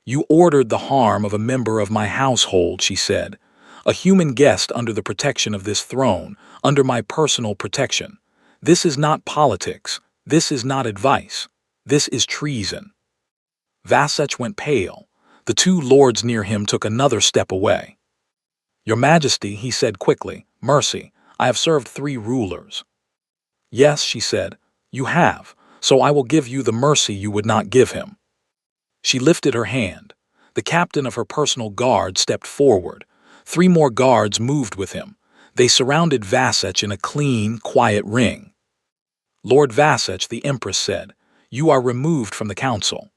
"You ordered the harm of a member of my household," she said. "A human guest under the protection of this throne, under my personal protection. This is not politics. This is not advice. This is treason." Vasech went pale. The two lords near him took another step away. "Your Majesty," he said quickly, "mercy, I have served 3 rulers." "Yes," she said, "you have, so I will give you the mercy you would not give him." She lifted her hand. The captain of her personal guard stepped forward. 3 more guards moved with him. They surrounded Vasech in a clean, quiet ring. "Lord Vasech," the Empress said, "you are removed from the council.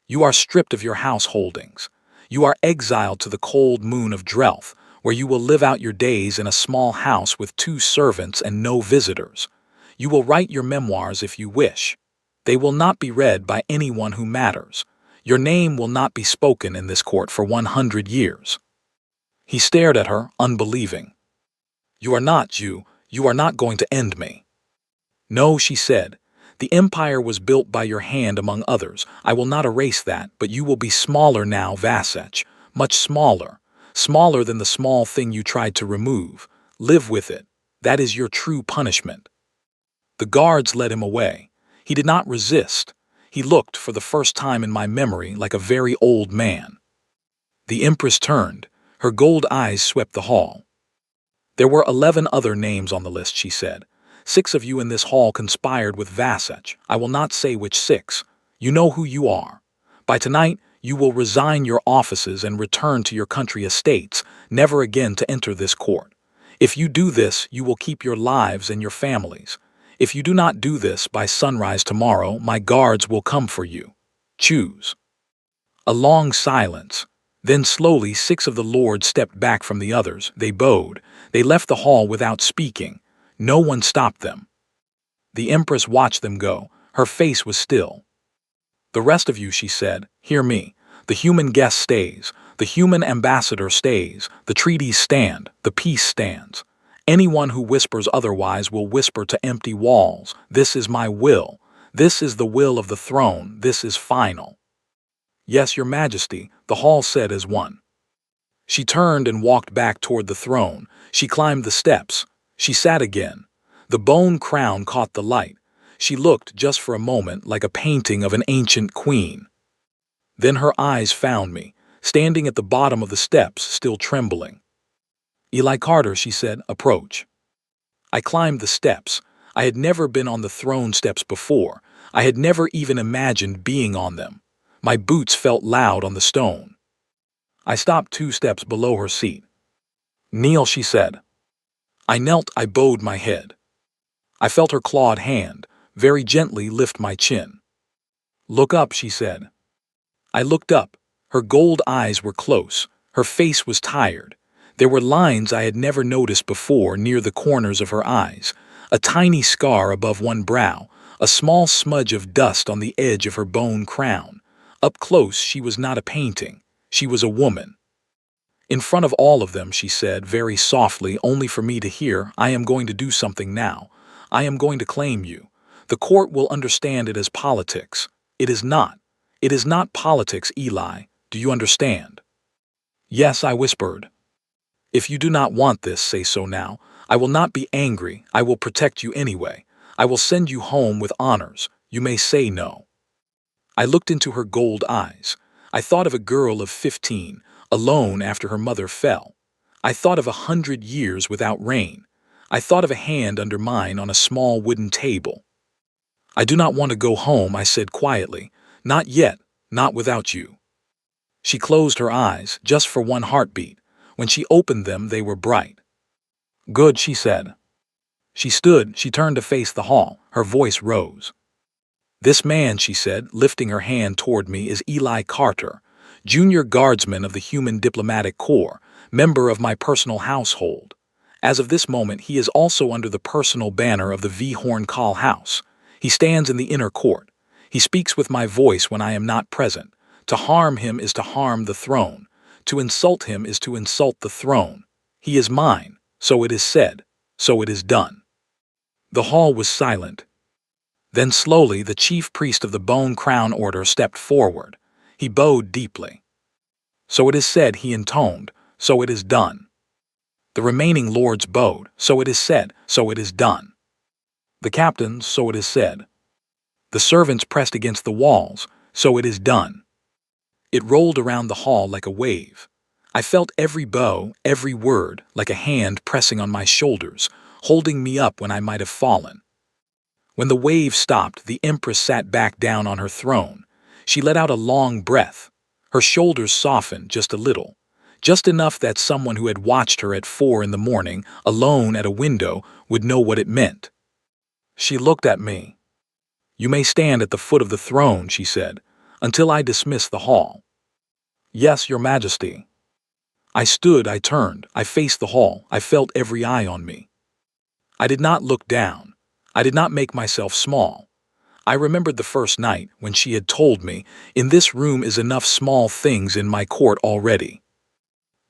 You are stripped of your house holdings. You are exiled to the cold moon of Drelth, where you will live out your days in a small house with 2 servants and no visitors. You will write your memoirs if you wish. They will not be read by anyone who matters. Your name will not be spoken in this court for 100 years." He stared at her, unbelieving. You are not going to end me." "No," she said. "The empire was built by your hand among others. I will not erase that, but you will be smaller now, Vasech. Much smaller. Smaller than the small thing you tried to remove. Live with it. That is your true punishment." The guards led him away. He did not resist. He looked, for the first time in my memory, like a very old man. The Empress turned. Her gold eyes swept the hall. "There were 11 other names on the list," she said. 6 of you in this hall conspired with Vasech. I will not say which 6. You know who you are. By tonight, you will resign your offices and return to your country estates, never again to enter this court. If you do this, you will keep your lives and your families. If you do not do this, by sunrise tomorrow, my guards will come for you. Choose." A long silence. Then slowly 6 of the lords stepped back from the others. They bowed. They left the hall without speaking. No one stopped them. The Empress watched them go. Her face was still. "The rest of you," she said, "hear me. The human guest stays. The human ambassador stays. The treaties stand. The peace stands. Anyone who whispers otherwise will whisper to empty walls. This is my will. This is the will of the throne. This is final." "Yes, Your Majesty," the hall said as one. She turned and walked back toward the throne. She climbed the steps. She sat again. The bone crown caught the light. She looked, just for a moment, like a painting of an ancient queen. Then her eyes found me, standing at the bottom of the steps, still trembling. "Eli Carter," she said, "approach." I climbed the steps. I had never been on the throne steps before. I had never even imagined being on them. My boots felt loud on the stone. I stopped 2 steps below her seat. "Kneel," she said. I knelt. I bowed my head. I felt her clawed hand, very gently, lift my chin. "Look up," she said. I looked up. Her gold eyes were close. Her face was tired. There were lines I had never noticed before near the corners of her eyes, a tiny scar above one brow, a small smudge of dust on the edge of her bone crown. Up close, she was not a painting. She was a woman. In front of all of them, she said, very softly, only for me to hear, "I am going to do something now. I am going to claim you. The court will understand it as politics. It is not. It is not politics, Eli. Do you understand?" "Yes," I whispered. "If you do not want this, say so now. I will not be angry. I will protect you anyway. I will send you home with honors. You may say no." I looked into her gold eyes. I thought of a girl of 15, alone after her mother fell. I thought of 100 years without rain. I thought of a hand under mine on a small wooden table. "I do not want to go home," I said quietly. "Not yet, not without you." She closed her eyes, just for one heartbeat. When she opened them, they were bright. "Good," she said. She stood. She turned to face the hall. Her voice rose. "This man," she said, lifting her hand toward me, "is Eli Carter, junior guardsman of the Human Diplomatic Corps, member of my personal household. As of this moment, he is also under the personal banner of the V. Horn Call House. He stands in the inner court. He speaks with my voice when I am not present. To harm him is to harm the throne. To insult him is to insult the throne. He is mine. So it is said. So it is done." The hall was silent. Then slowly the chief priest of the Bone Crown Order stepped forward. He bowed deeply. "So it is said," he intoned. "So it is done." The remaining lords bowed. "So it is said. So it is done." The captains, "So it is said." The servants pressed against the walls. So it is done. It rolled around the hall like a wave. I felt every bow, every word, like a hand pressing on my shoulders, holding me up when I might have fallen. When the wave stopped, the Empress sat back down on her throne. She let out a long breath. Her shoulders softened just a little, just enough that someone who had watched her at 4 in the morning, alone at a window, would know what it meant. She looked at me. "You may stand at the foot of the throne," she said, "until I dismiss the hall." "Yes, Your Majesty." I stood, I turned, I faced the hall, I felt every eye on me. I did not look down. I did not make myself small. I remembered the first night when she had told me, "In this room is enough small things in my court already."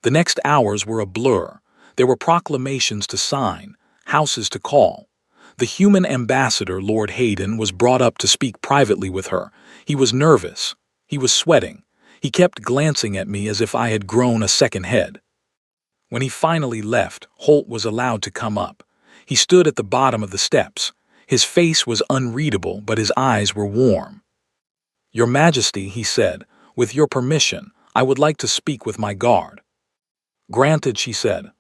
The next hours were a blur. There were proclamations to sign, houses to call. The human ambassador, Lord Hayden, was brought up to speak privately with her. He was nervous. He was sweating. He kept glancing at me as if I had grown a second head. When he finally left, Holt was allowed to come up. He stood at the bottom of the steps. His face was unreadable, but his eyes were warm. "Your Majesty," he said, "with your permission, I would like to speak with my guard." "Granted," she said.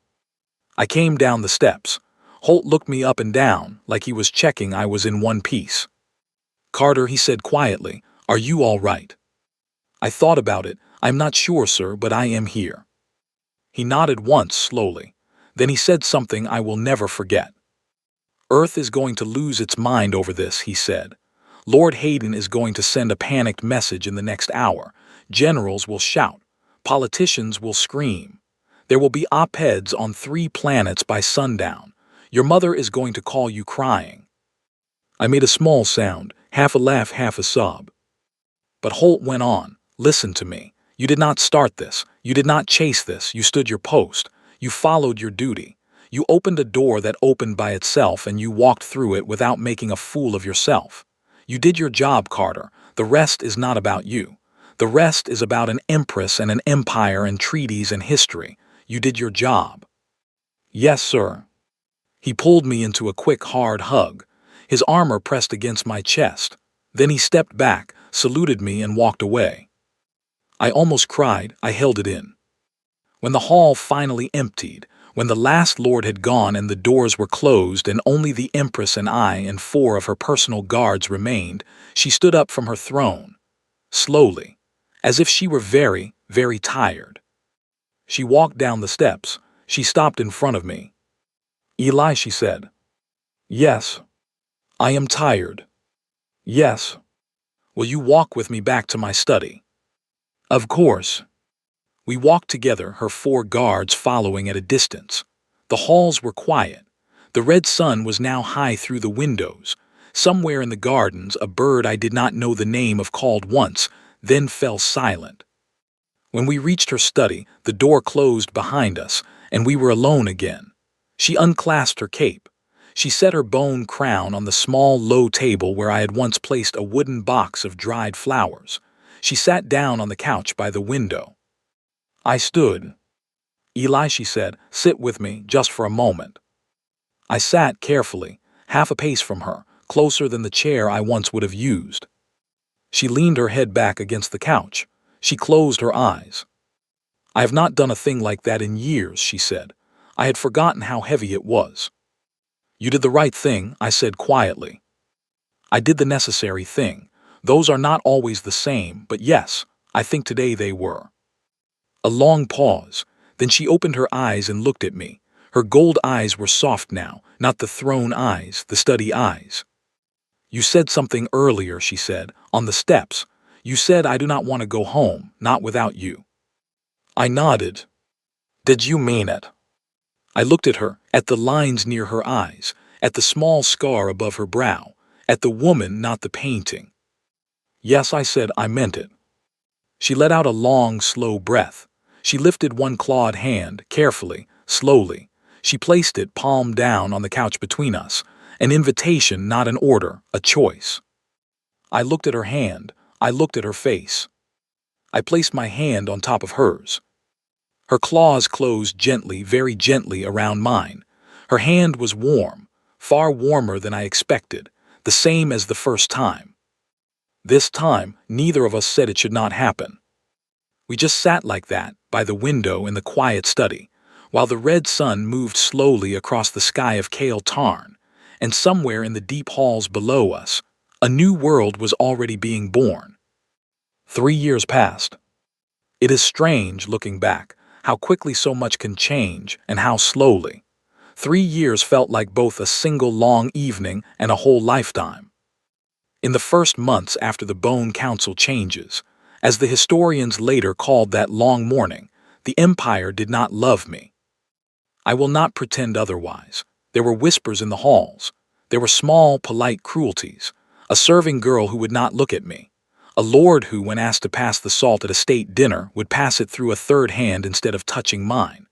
I came down the steps. Holt looked me up and down, like he was checking I was in one piece. "Carter," he said quietly, "are you all right?" I thought about it. "I'm not sure, sir, but I am here." He nodded once, slowly. Then he said something I will never forget. "Earth is going to lose its mind over this," he said. "Lord Hayden is going to send a panicked message in the next hour. Generals will shout. Politicians will scream. There will be op-eds on 3 planets by sundown. Your mother is going to call you crying." I made a small sound, half a laugh, half a sob. But Holt went on. "Listen to me. You did not start this. You did not chase this. You stood your post. You followed your duty. You opened a door that opened by itself, and you walked through it without making a fool of yourself. You did your job, Carter. The rest is not about you. The rest is about an empress and an empire and treaties and history. You did your job." "Yes, sir." He pulled me into a quick, hard hug. His armor pressed against my chest. Then he stepped back, saluted me, and walked away. I almost cried. I held it in. When the hall finally emptied, when the last lord had gone and the doors were closed and only the Empress and I and 4 of her personal guards remained, she stood up from her throne, slowly, as if she were very, very tired. She walked down the steps. She stopped in front of me. "Eli," she said. "Yes." "I am tired." "Yes." "Will you walk with me back to my study?" "Of course." We walked together, her 4 guards following at a distance. The halls were quiet. The red sun was now high through the windows. Somewhere in the gardens, a bird I did not know the name of called once, then fell silent. When we reached her study, the door closed behind us, and we were alone again. She unclasped her cape. She set her bone crown on the small, low table where I had once placed a wooden box of dried flowers. She sat down on the couch by the window. I stood. "Eli," she said, "sit with me just for a moment." I sat carefully, half a pace from her, closer than the chair I once would have used. She leaned her head back against the couch. She closed her eyes. "I have not done a thing like that in years," she said. I had forgotten how heavy it was. "You did the right thing," I said quietly. "I did the necessary thing. Those are not always the same, but yes, I think today they were." A long pause. Then she opened her eyes and looked at me. Her gold eyes were soft now, not the throne eyes, the study eyes. "You said something earlier," she said, "on the steps. You said I do not want to go home, not without you." I nodded. "Did you mean it?" I looked at her, at the lines near her eyes, at the small scar above her brow, at the woman, not the painting. "Yes," I said, "I meant it." She let out a long, slow breath. She lifted one clawed hand, carefully, slowly. She placed it, palm down, on the couch between us. An invitation, not an order, a choice. I looked at her hand. I looked at her face. I placed my hand on top of hers. Her claws closed gently, very gently around mine. Her hand was warm, far warmer than I expected, the same as the first time. This time, neither of us said it should not happen. We just sat like that, by the window in the quiet study, while the red sun moved slowly across the sky of Kale Tarn, and somewhere in the deep halls below us, a new world was already being born. 3 years passed. It is strange, looking back, how quickly so much can change and how slowly. 3 years felt like both a single long evening and a whole lifetime. In the first months after the Bone Council changes, as the historians later called that long morning, the Empire did not love me. I will not pretend otherwise. There were whispers in the halls. There were small, polite cruelties. A serving girl who would not look at me. A lord who, when asked to pass the salt at a state dinner, would pass it through a third hand instead of touching mine.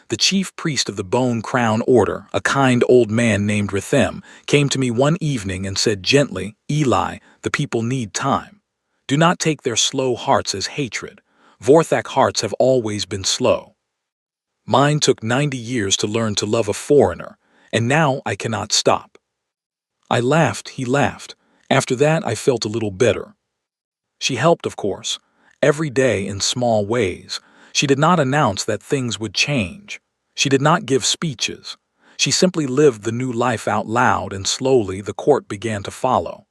The chief priest of the Bone Crown Order, a kind old man named Rithem, came to me one evening and said gently, "Eli, the people need time. Do not take their slow hearts as hatred. Vorthak hearts have always been slow. Mine took 90 years to learn to love a foreigner, and now I cannot stop." I laughed, he laughed. After that I felt a little bitter. She helped, of course, every day in small ways. She did not announce that things would change. She did not give speeches. She simply lived the new life out loud, and slowly the court began to follow.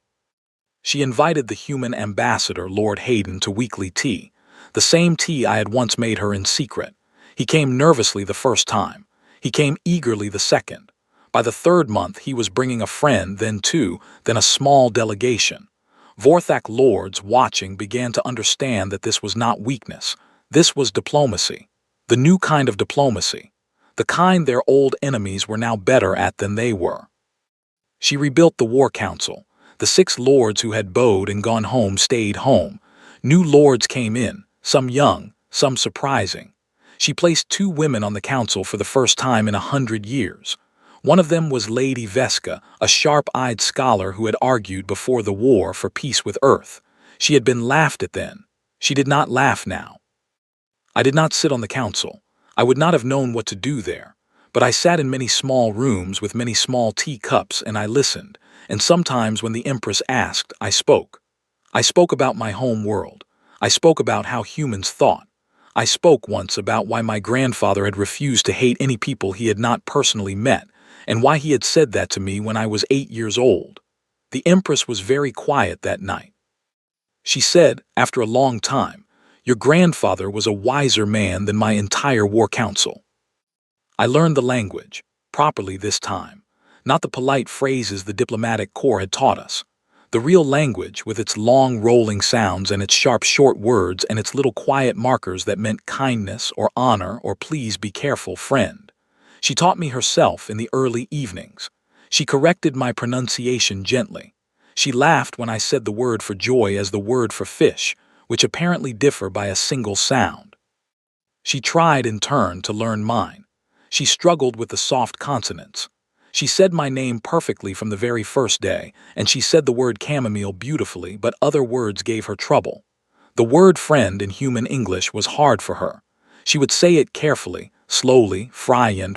She invited the human ambassador, Lord Hayden, to weekly tea, the same tea I had once made her in secret. He came nervously the first time. He came eagerly the second. By the third month he was bringing a friend, then two, then a small delegation. Vorthak lords, watching, began to understand that this was not weakness. This was diplomacy. The new kind of diplomacy. The kind their old enemies were now better at than they were. She rebuilt the War Council. The 6 lords who had bowed and gone home stayed home. New lords came in, some young, some surprising. She placed 2 women on the council for the first time in 100 years. One of them was Lady Vesca, a sharp-eyed scholar who had argued before the war for peace with Earth. She had been laughed at then. She did not laugh now. I did not sit on the council. I would not have known what to do there. But I sat in many small rooms with many small teacups, and I listened, and sometimes when the Empress asked, I spoke. I spoke about my home world. I spoke about how humans thought. I spoke once about why my grandfather had refused to hate any people he had not personally met, and why he had said that to me when I was 8 years old. The Empress was very quiet that night. She said, after a long time, "Your grandfather was a wiser man than my entire war council." I learned the language, properly this time, not the polite phrases the diplomatic corps had taught us. The real language, with its long rolling sounds and its sharp short words and its little quiet markers that meant kindness or honor or please be careful, friend. She taught me herself in the early evenings. She corrected my pronunciation gently. She laughed when I said the word for joy as the word for fish, which apparently differ by a single sound. She tried in turn to learn mine. She struggled with the soft consonants. She said my name perfectly from the very first day, and she said the word chamomile beautifully, but other words gave her trouble. The word friend in human English was hard for her. She would say it carefully, slowly, Freiend,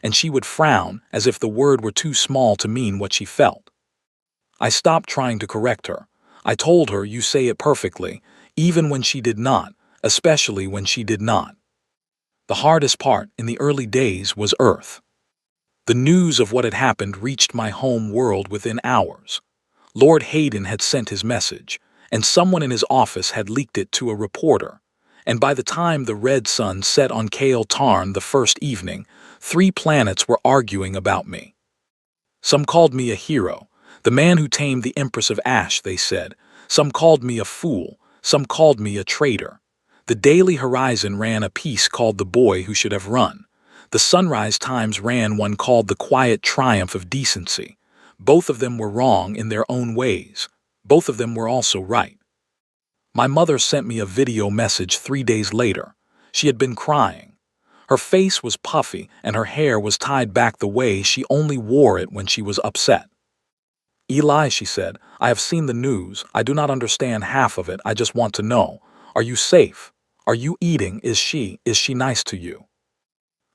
and she would frown as if the word were too small to mean what she felt. I stopped trying to correct her. I told her, "You say it perfectly," even when she did not, especially when she did not. The hardest part in the early days was Earth. The news of what had happened reached my home world within hours. Lord Hayden had sent his message, and someone in his office had leaked it to a reporter. And by the time the red sun set on Kale Tarn the first evening, 3 planets were arguing about me. Some called me a hero, the man who tamed the Empress of Ash, they said. Some called me a fool, some called me a traitor. The Daily Horizon ran a piece called The Boy Who Should Have Run. The Sunrise Times ran one called The Quiet Triumph of Decency. Both of them were wrong in their own ways. Both of them were also right. My mother sent me a video message 3 days later. She had been crying. Her face was puffy and her hair was tied back the way she only wore it when she was upset. "Eli," she said, "I have seen the news. I do not understand half of it. I just want to know. Are you safe? Are you eating? Is she nice to you?"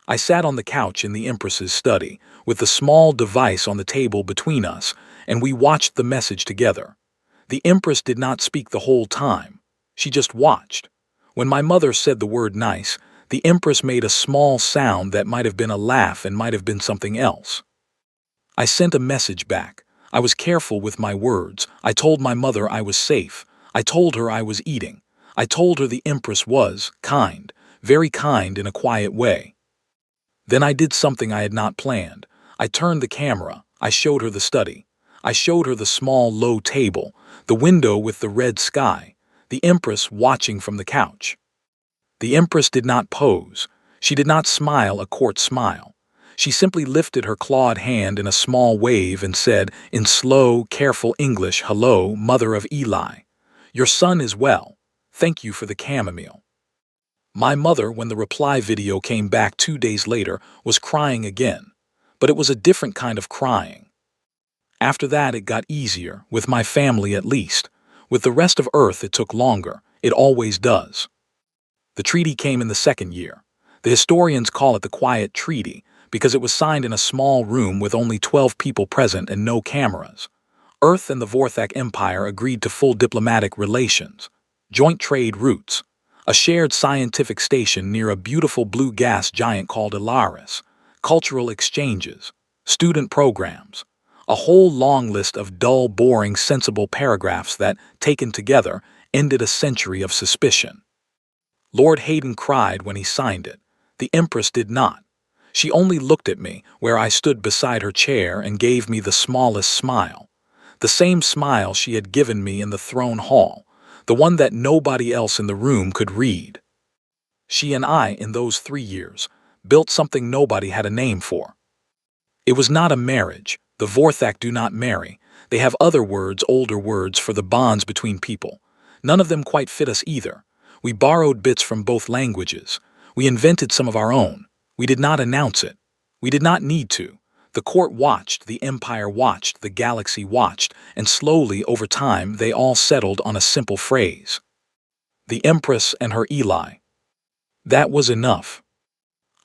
I sat on the couch in the Empress's study, with the small device on the table between us, and we watched the message together. The Empress did not speak the whole time. She just watched. When my mother said the word nice, the Empress made a small sound that might have been a laugh and might have been something else. I sent a message back. I was careful with my words. I told my mother I was safe. I told her I was eating. I told her the Empress was kind, very kind in a quiet way. Then I did something I had not planned. I turned the camera. I showed her the study. I showed her the small, low table, the window with the red sky, the Empress watching from the couch. The Empress did not pose. She did not smile a court smile. She simply lifted her clawed hand in a small wave and said, in slow, careful English, "Hello, mother of Eli. Your son is well. Thank you for the chamomile." My mother, when the reply video came back 2 days later, was crying again. But it was a different kind of crying. After that, it got easier, with my family at least. With the rest of Earth, it took longer. It always does. The treaty came in the second year. The historians call it the Quiet Treaty because it was signed in a small room with only 12 people present and no cameras. Earth and the Vorthak Empire agreed to full diplomatic relations, joint trade routes, a shared scientific station near a beautiful blue gas giant called Ilaris, cultural exchanges, student programs, a whole long list of dull, boring, sensible paragraphs that, taken together, ended a century of suspicion. Lord Hayden cried when he signed it. The Empress did not. She only looked at me, where I stood beside her chair, and gave me the smallest smile. The same smile she had given me in the throne hall, the one that nobody else in the room could read. She and I, in those 3 years, built something nobody had a name for. It was not a marriage. The Vorthak do not marry. They have other words, older words, for the bonds between people. None of them quite fit us either. We borrowed bits from both languages. We invented some of our own. We did not announce it. We did not need to. The court watched, the empire watched, the galaxy watched, and slowly, over time, they all settled on a simple phrase. The Empress and her Eli. That was enough.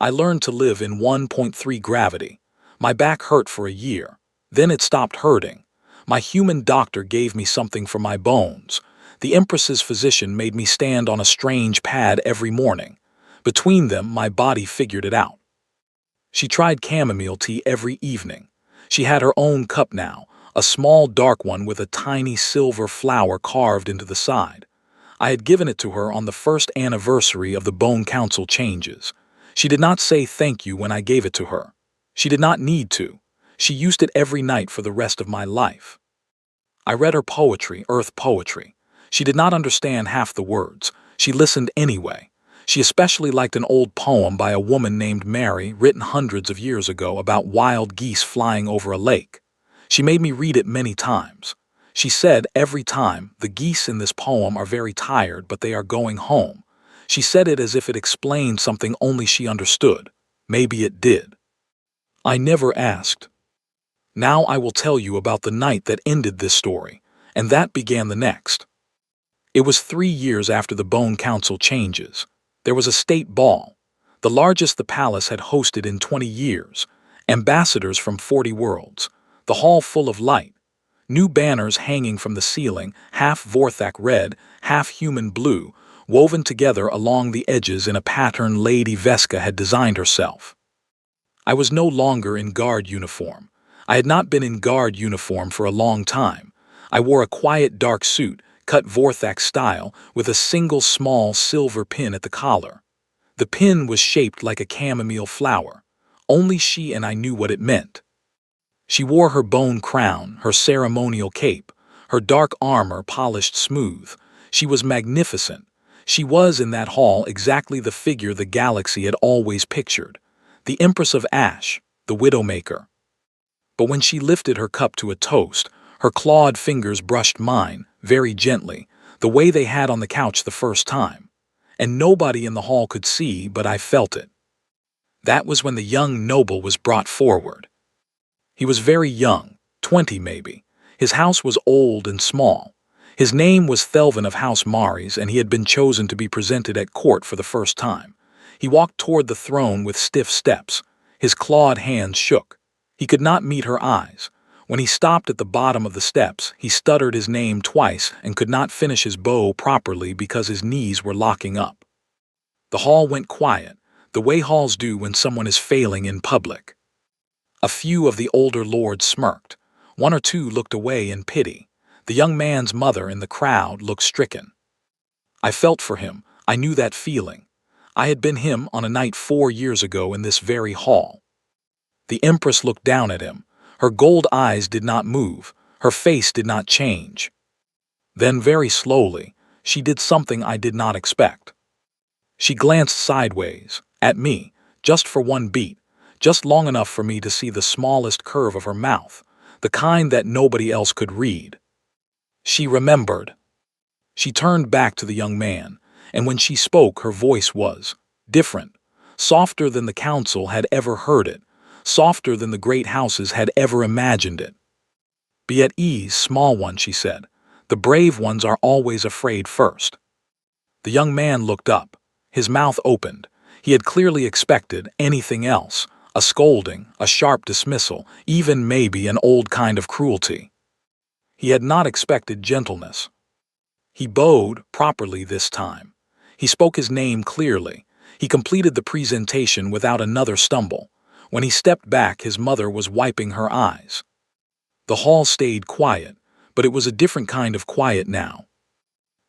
I learned to live in 1.3 gravity. My back hurt for a year. Then it stopped hurting. My human doctor gave me something for my bones. The Empress's physician made me stand on a strange pad every morning. Between them, my body figured it out. She tried chamomile tea every evening. She had her own cup now, a small dark one with a tiny silver flower carved into the side. I had given it to her on the first anniversary of the Bone Council changes. She did not say thank you when I gave it to her. She did not need to. She used it every night for the rest of my life. I read her poetry, earth poetry. She did not understand half the words. She listened anyway. She especially liked an old poem by a woman named Mary, written hundreds of years ago, about wild geese flying over a lake. She made me read it many times. She said every time, the geese in this poem are very tired, but they are going home. She said it as if it explained something only she understood. Maybe it did. I never asked. Now I will tell you about the night that ended this story, and that began the next. It was 3 years after the Bone Council changes. There was a state ball, the largest the palace had hosted in 20 years, ambassadors from 40 worlds, the hall full of light, new banners hanging from the ceiling, half Vorthak red, half human blue, woven together along the edges in a pattern Lady Veska had designed herself. I was no longer in guard uniform. I had not been in guard uniform for a long time. I wore a quiet dark suit, cut Vorthak style, with a single small silver pin at the collar. The pin was shaped like a chamomile flower. Only she and I knew what it meant. She wore her bone crown, her ceremonial cape, her dark armor polished smooth. She was magnificent. She was, in that hall, exactly the figure the galaxy had always pictured. The Empress of Ash, the Widowmaker. But when she lifted her cup to a toast, her clawed fingers brushed mine, very gently, the way they had on the couch the first time. And nobody in the hall could see, but I felt it. That was when the young noble was brought forward. He was very young, 20 maybe. His house was old and small. His name was Thelvin of House Maris, and he had been chosen to be presented at court for the first time. He walked toward the throne with stiff steps. His clawed hands shook. He could not meet her eyes. When he stopped at the bottom of the steps, he stuttered his name twice and could not finish his bow properly because his knees were locking up. The hall went quiet, the way halls do when someone is failing in public. A few of the older lords smirked. One or two looked away in pity. The young man's mother in the crowd looked stricken. I felt for him. I knew that feeling. I had been him on a night 4 years ago in this very hall. The Empress looked down at him. Her gold eyes did not move. Her face did not change. Then, very slowly, she did something I did not expect. She glanced sideways, at me, just for one beat, just long enough for me to see the smallest curve of her mouth, the kind that nobody else could read. She remembered. She turned back to the young man, and when she spoke her voice was different, softer than the council had ever heard it, softer than the great houses had ever imagined it. "Be at ease, small one," she said. "The brave ones are always afraid first." The young man looked up. His mouth opened. He had clearly expected anything else, a scolding, a sharp dismissal, even maybe an old kind of cruelty. He had not expected gentleness. He bowed properly this time. He spoke his name clearly. He completed the presentation without another stumble. When he stepped back, his mother was wiping her eyes. The hall stayed quiet, but it was a different kind of quiet now.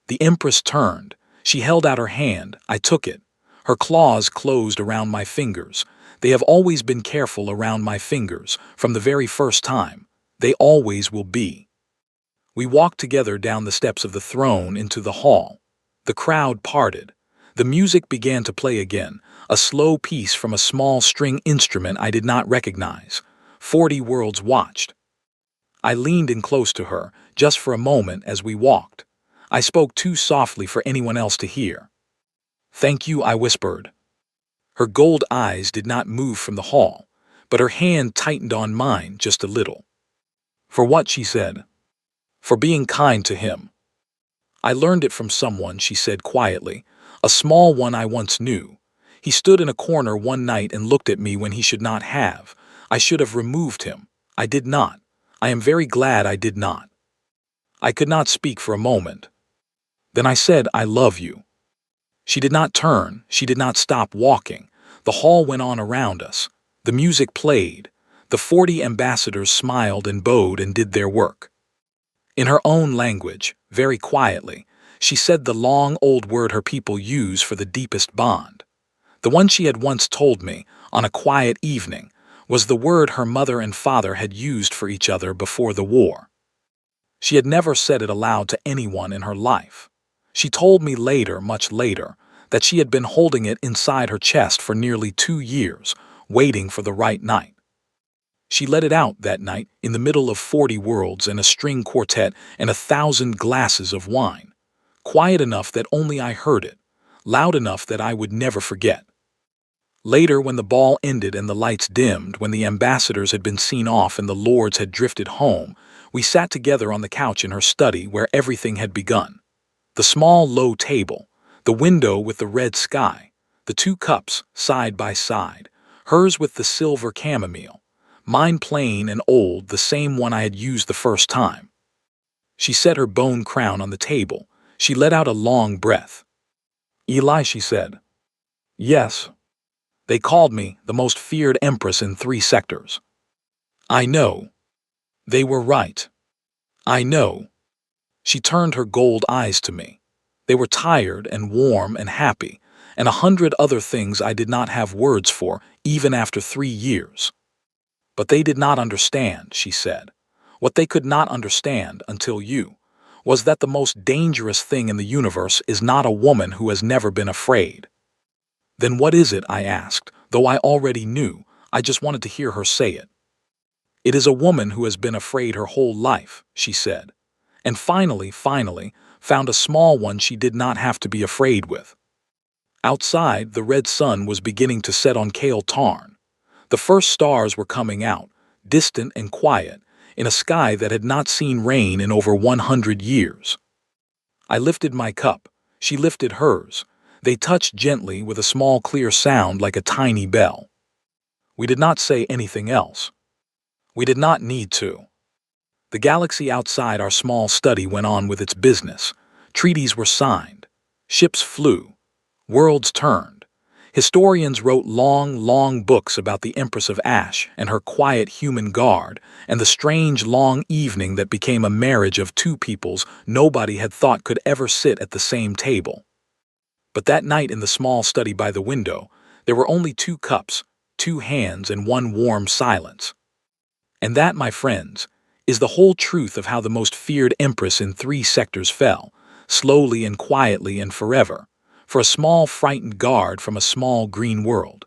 The Empress turned. She held out her hand. I took it. Her claws closed around my fingers. They have always been careful around my fingers, from the very first time. They always will be. We walked together down the steps of the throne into the hall. The crowd parted. The music began to play again, a slow piece from a small string instrument I did not recognize. 40 worlds watched. I leaned in close to her, just for a moment as we walked. I spoke too softly for anyone else to hear. "Thank you," I whispered. Her gold eyes did not move from the hall, but her hand tightened on mine just a little. "For what?" she said. "For being kind to him." "I learned it from someone," she said quietly, "a small one I once knew. He stood in a corner one night and looked at me when he should not have. I should have removed him. I did not. I am very glad I did not." I could not speak for a moment. Then I said, "I love you." She did not turn. She did not stop walking. The hall went on around us. The music played. The 40 ambassadors smiled and bowed and did their work. In her own language, very quietly, she said the long old word her people use for the deepest bond. The one she had once told me, on a quiet evening, was the word her mother and father had used for each other before the war. She had never said it aloud to anyone in her life. She told me later, much later, that she had been holding it inside her chest for nearly 2 years, waiting for the right night. She let it out that night in the middle of 40 worlds and a string quartet and 1,000 glasses of wine. Quiet enough that only I heard it, loud enough that I would never forget. Later, when the ball ended and the lights dimmed, when the ambassadors had been seen off and the lords had drifted home, we sat together on the couch in her study where everything had begun. The small, low table, the window with the red sky, the 2 cups side by side, hers with the silver chamomile, mine plain and old, the same one I had used the first time. She set her bone crown on the table. She let out a long breath. "Eli," she said. "Yes. They called me the most feared empress in 3 sectors. I know. They were right. I know." She turned her gold eyes to me. They were tired and warm and happy, and 100 other things I did not have words for, even after 3 years. "But they did not understand," she said. "What they could not understand until you was that the most dangerous thing in the universe is not a woman who has never been afraid." "Then what is it?" I asked, though I already knew. I just wanted to hear her say it. "It is a woman who has been afraid her whole life," she said, and finally, found a small one she did not have to be afraid with. Outside, the red sun was beginning to set on Kale Tarn. The first stars were coming out, distant and quiet, in a sky that had not seen rain in over 100 years. I lifted my cup. She lifted hers. They touched gently with a small clear sound like a tiny bell. We did not say anything else. We did not need to. The galaxy outside our small study went on with its business. Treaties were signed. Ships flew. Worlds turned. Historians wrote long, long books about the Empress of Ash and her quiet human guard, and the strange long evening that became a marriage of two peoples nobody had thought could ever sit at the same table. But that night in the small study by the window, there were only two cups, two hands, and one warm silence. And that, my friends, is the whole truth of how the most feared empress in 3 sectors fell, slowly and quietly and forever, for a small frightened guard from a small green world.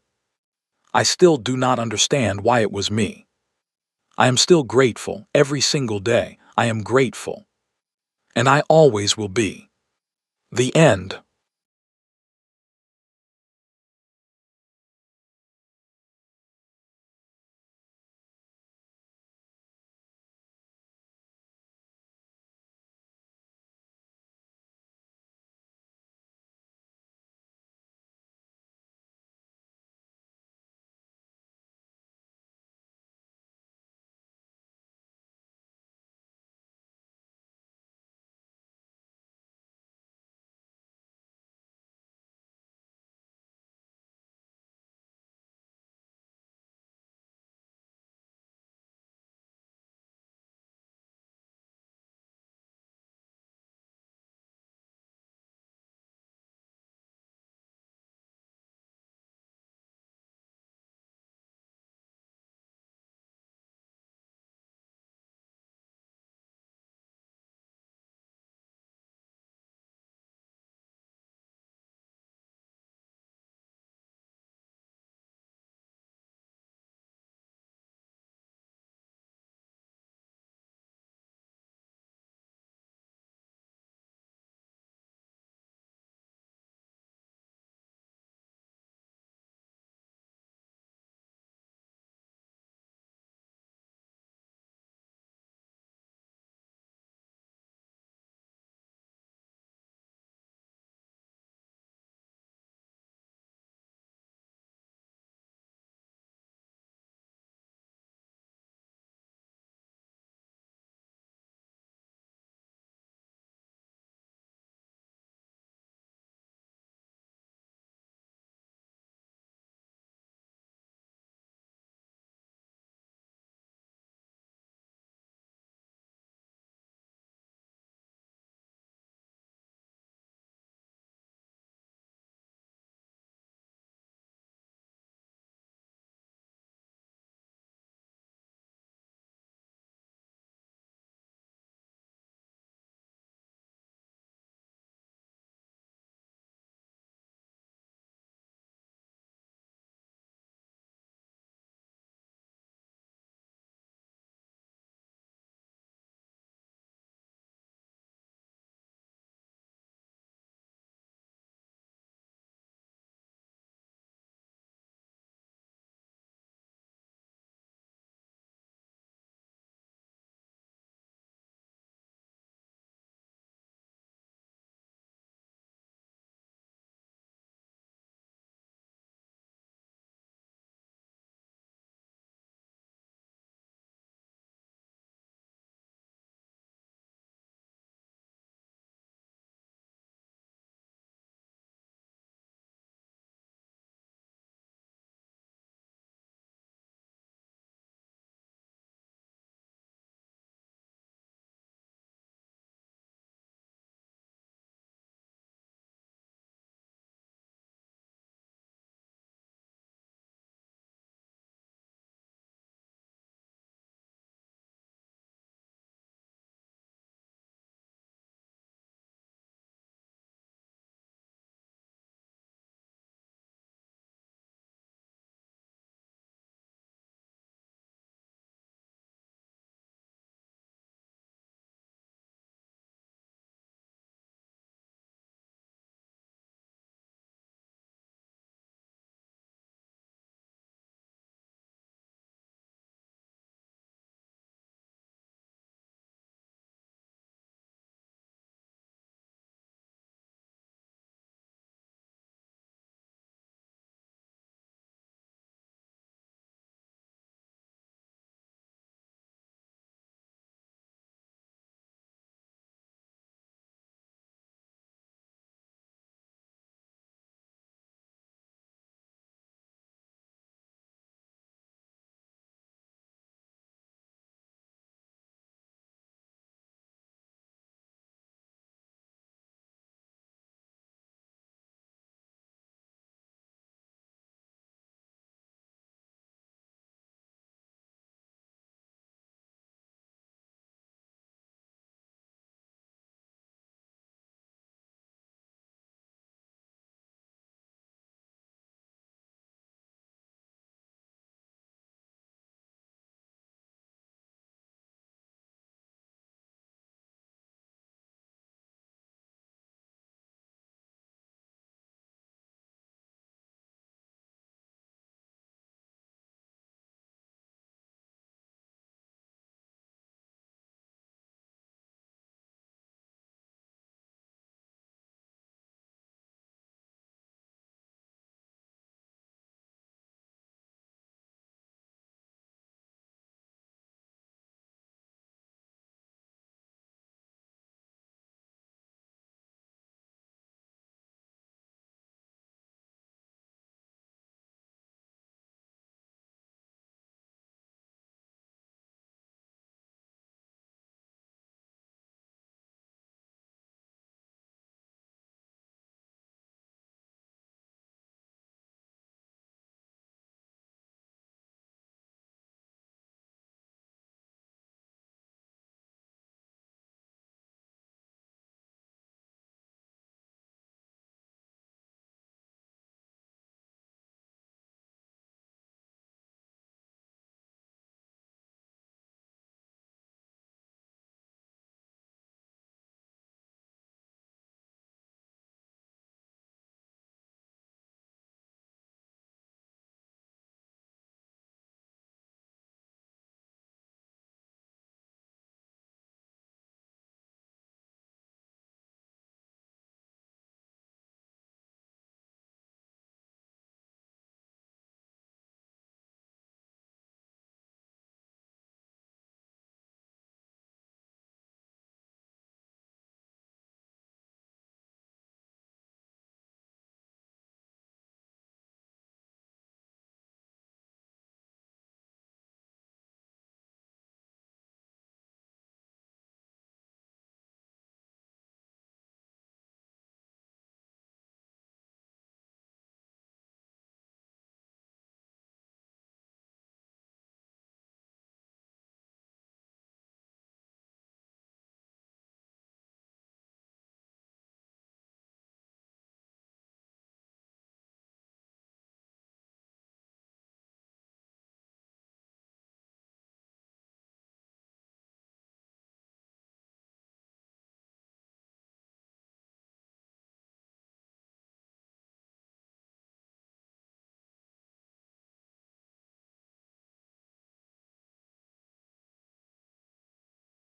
I still do not understand why it was me. I am still grateful, every single day, I am grateful. And I always will be. The end.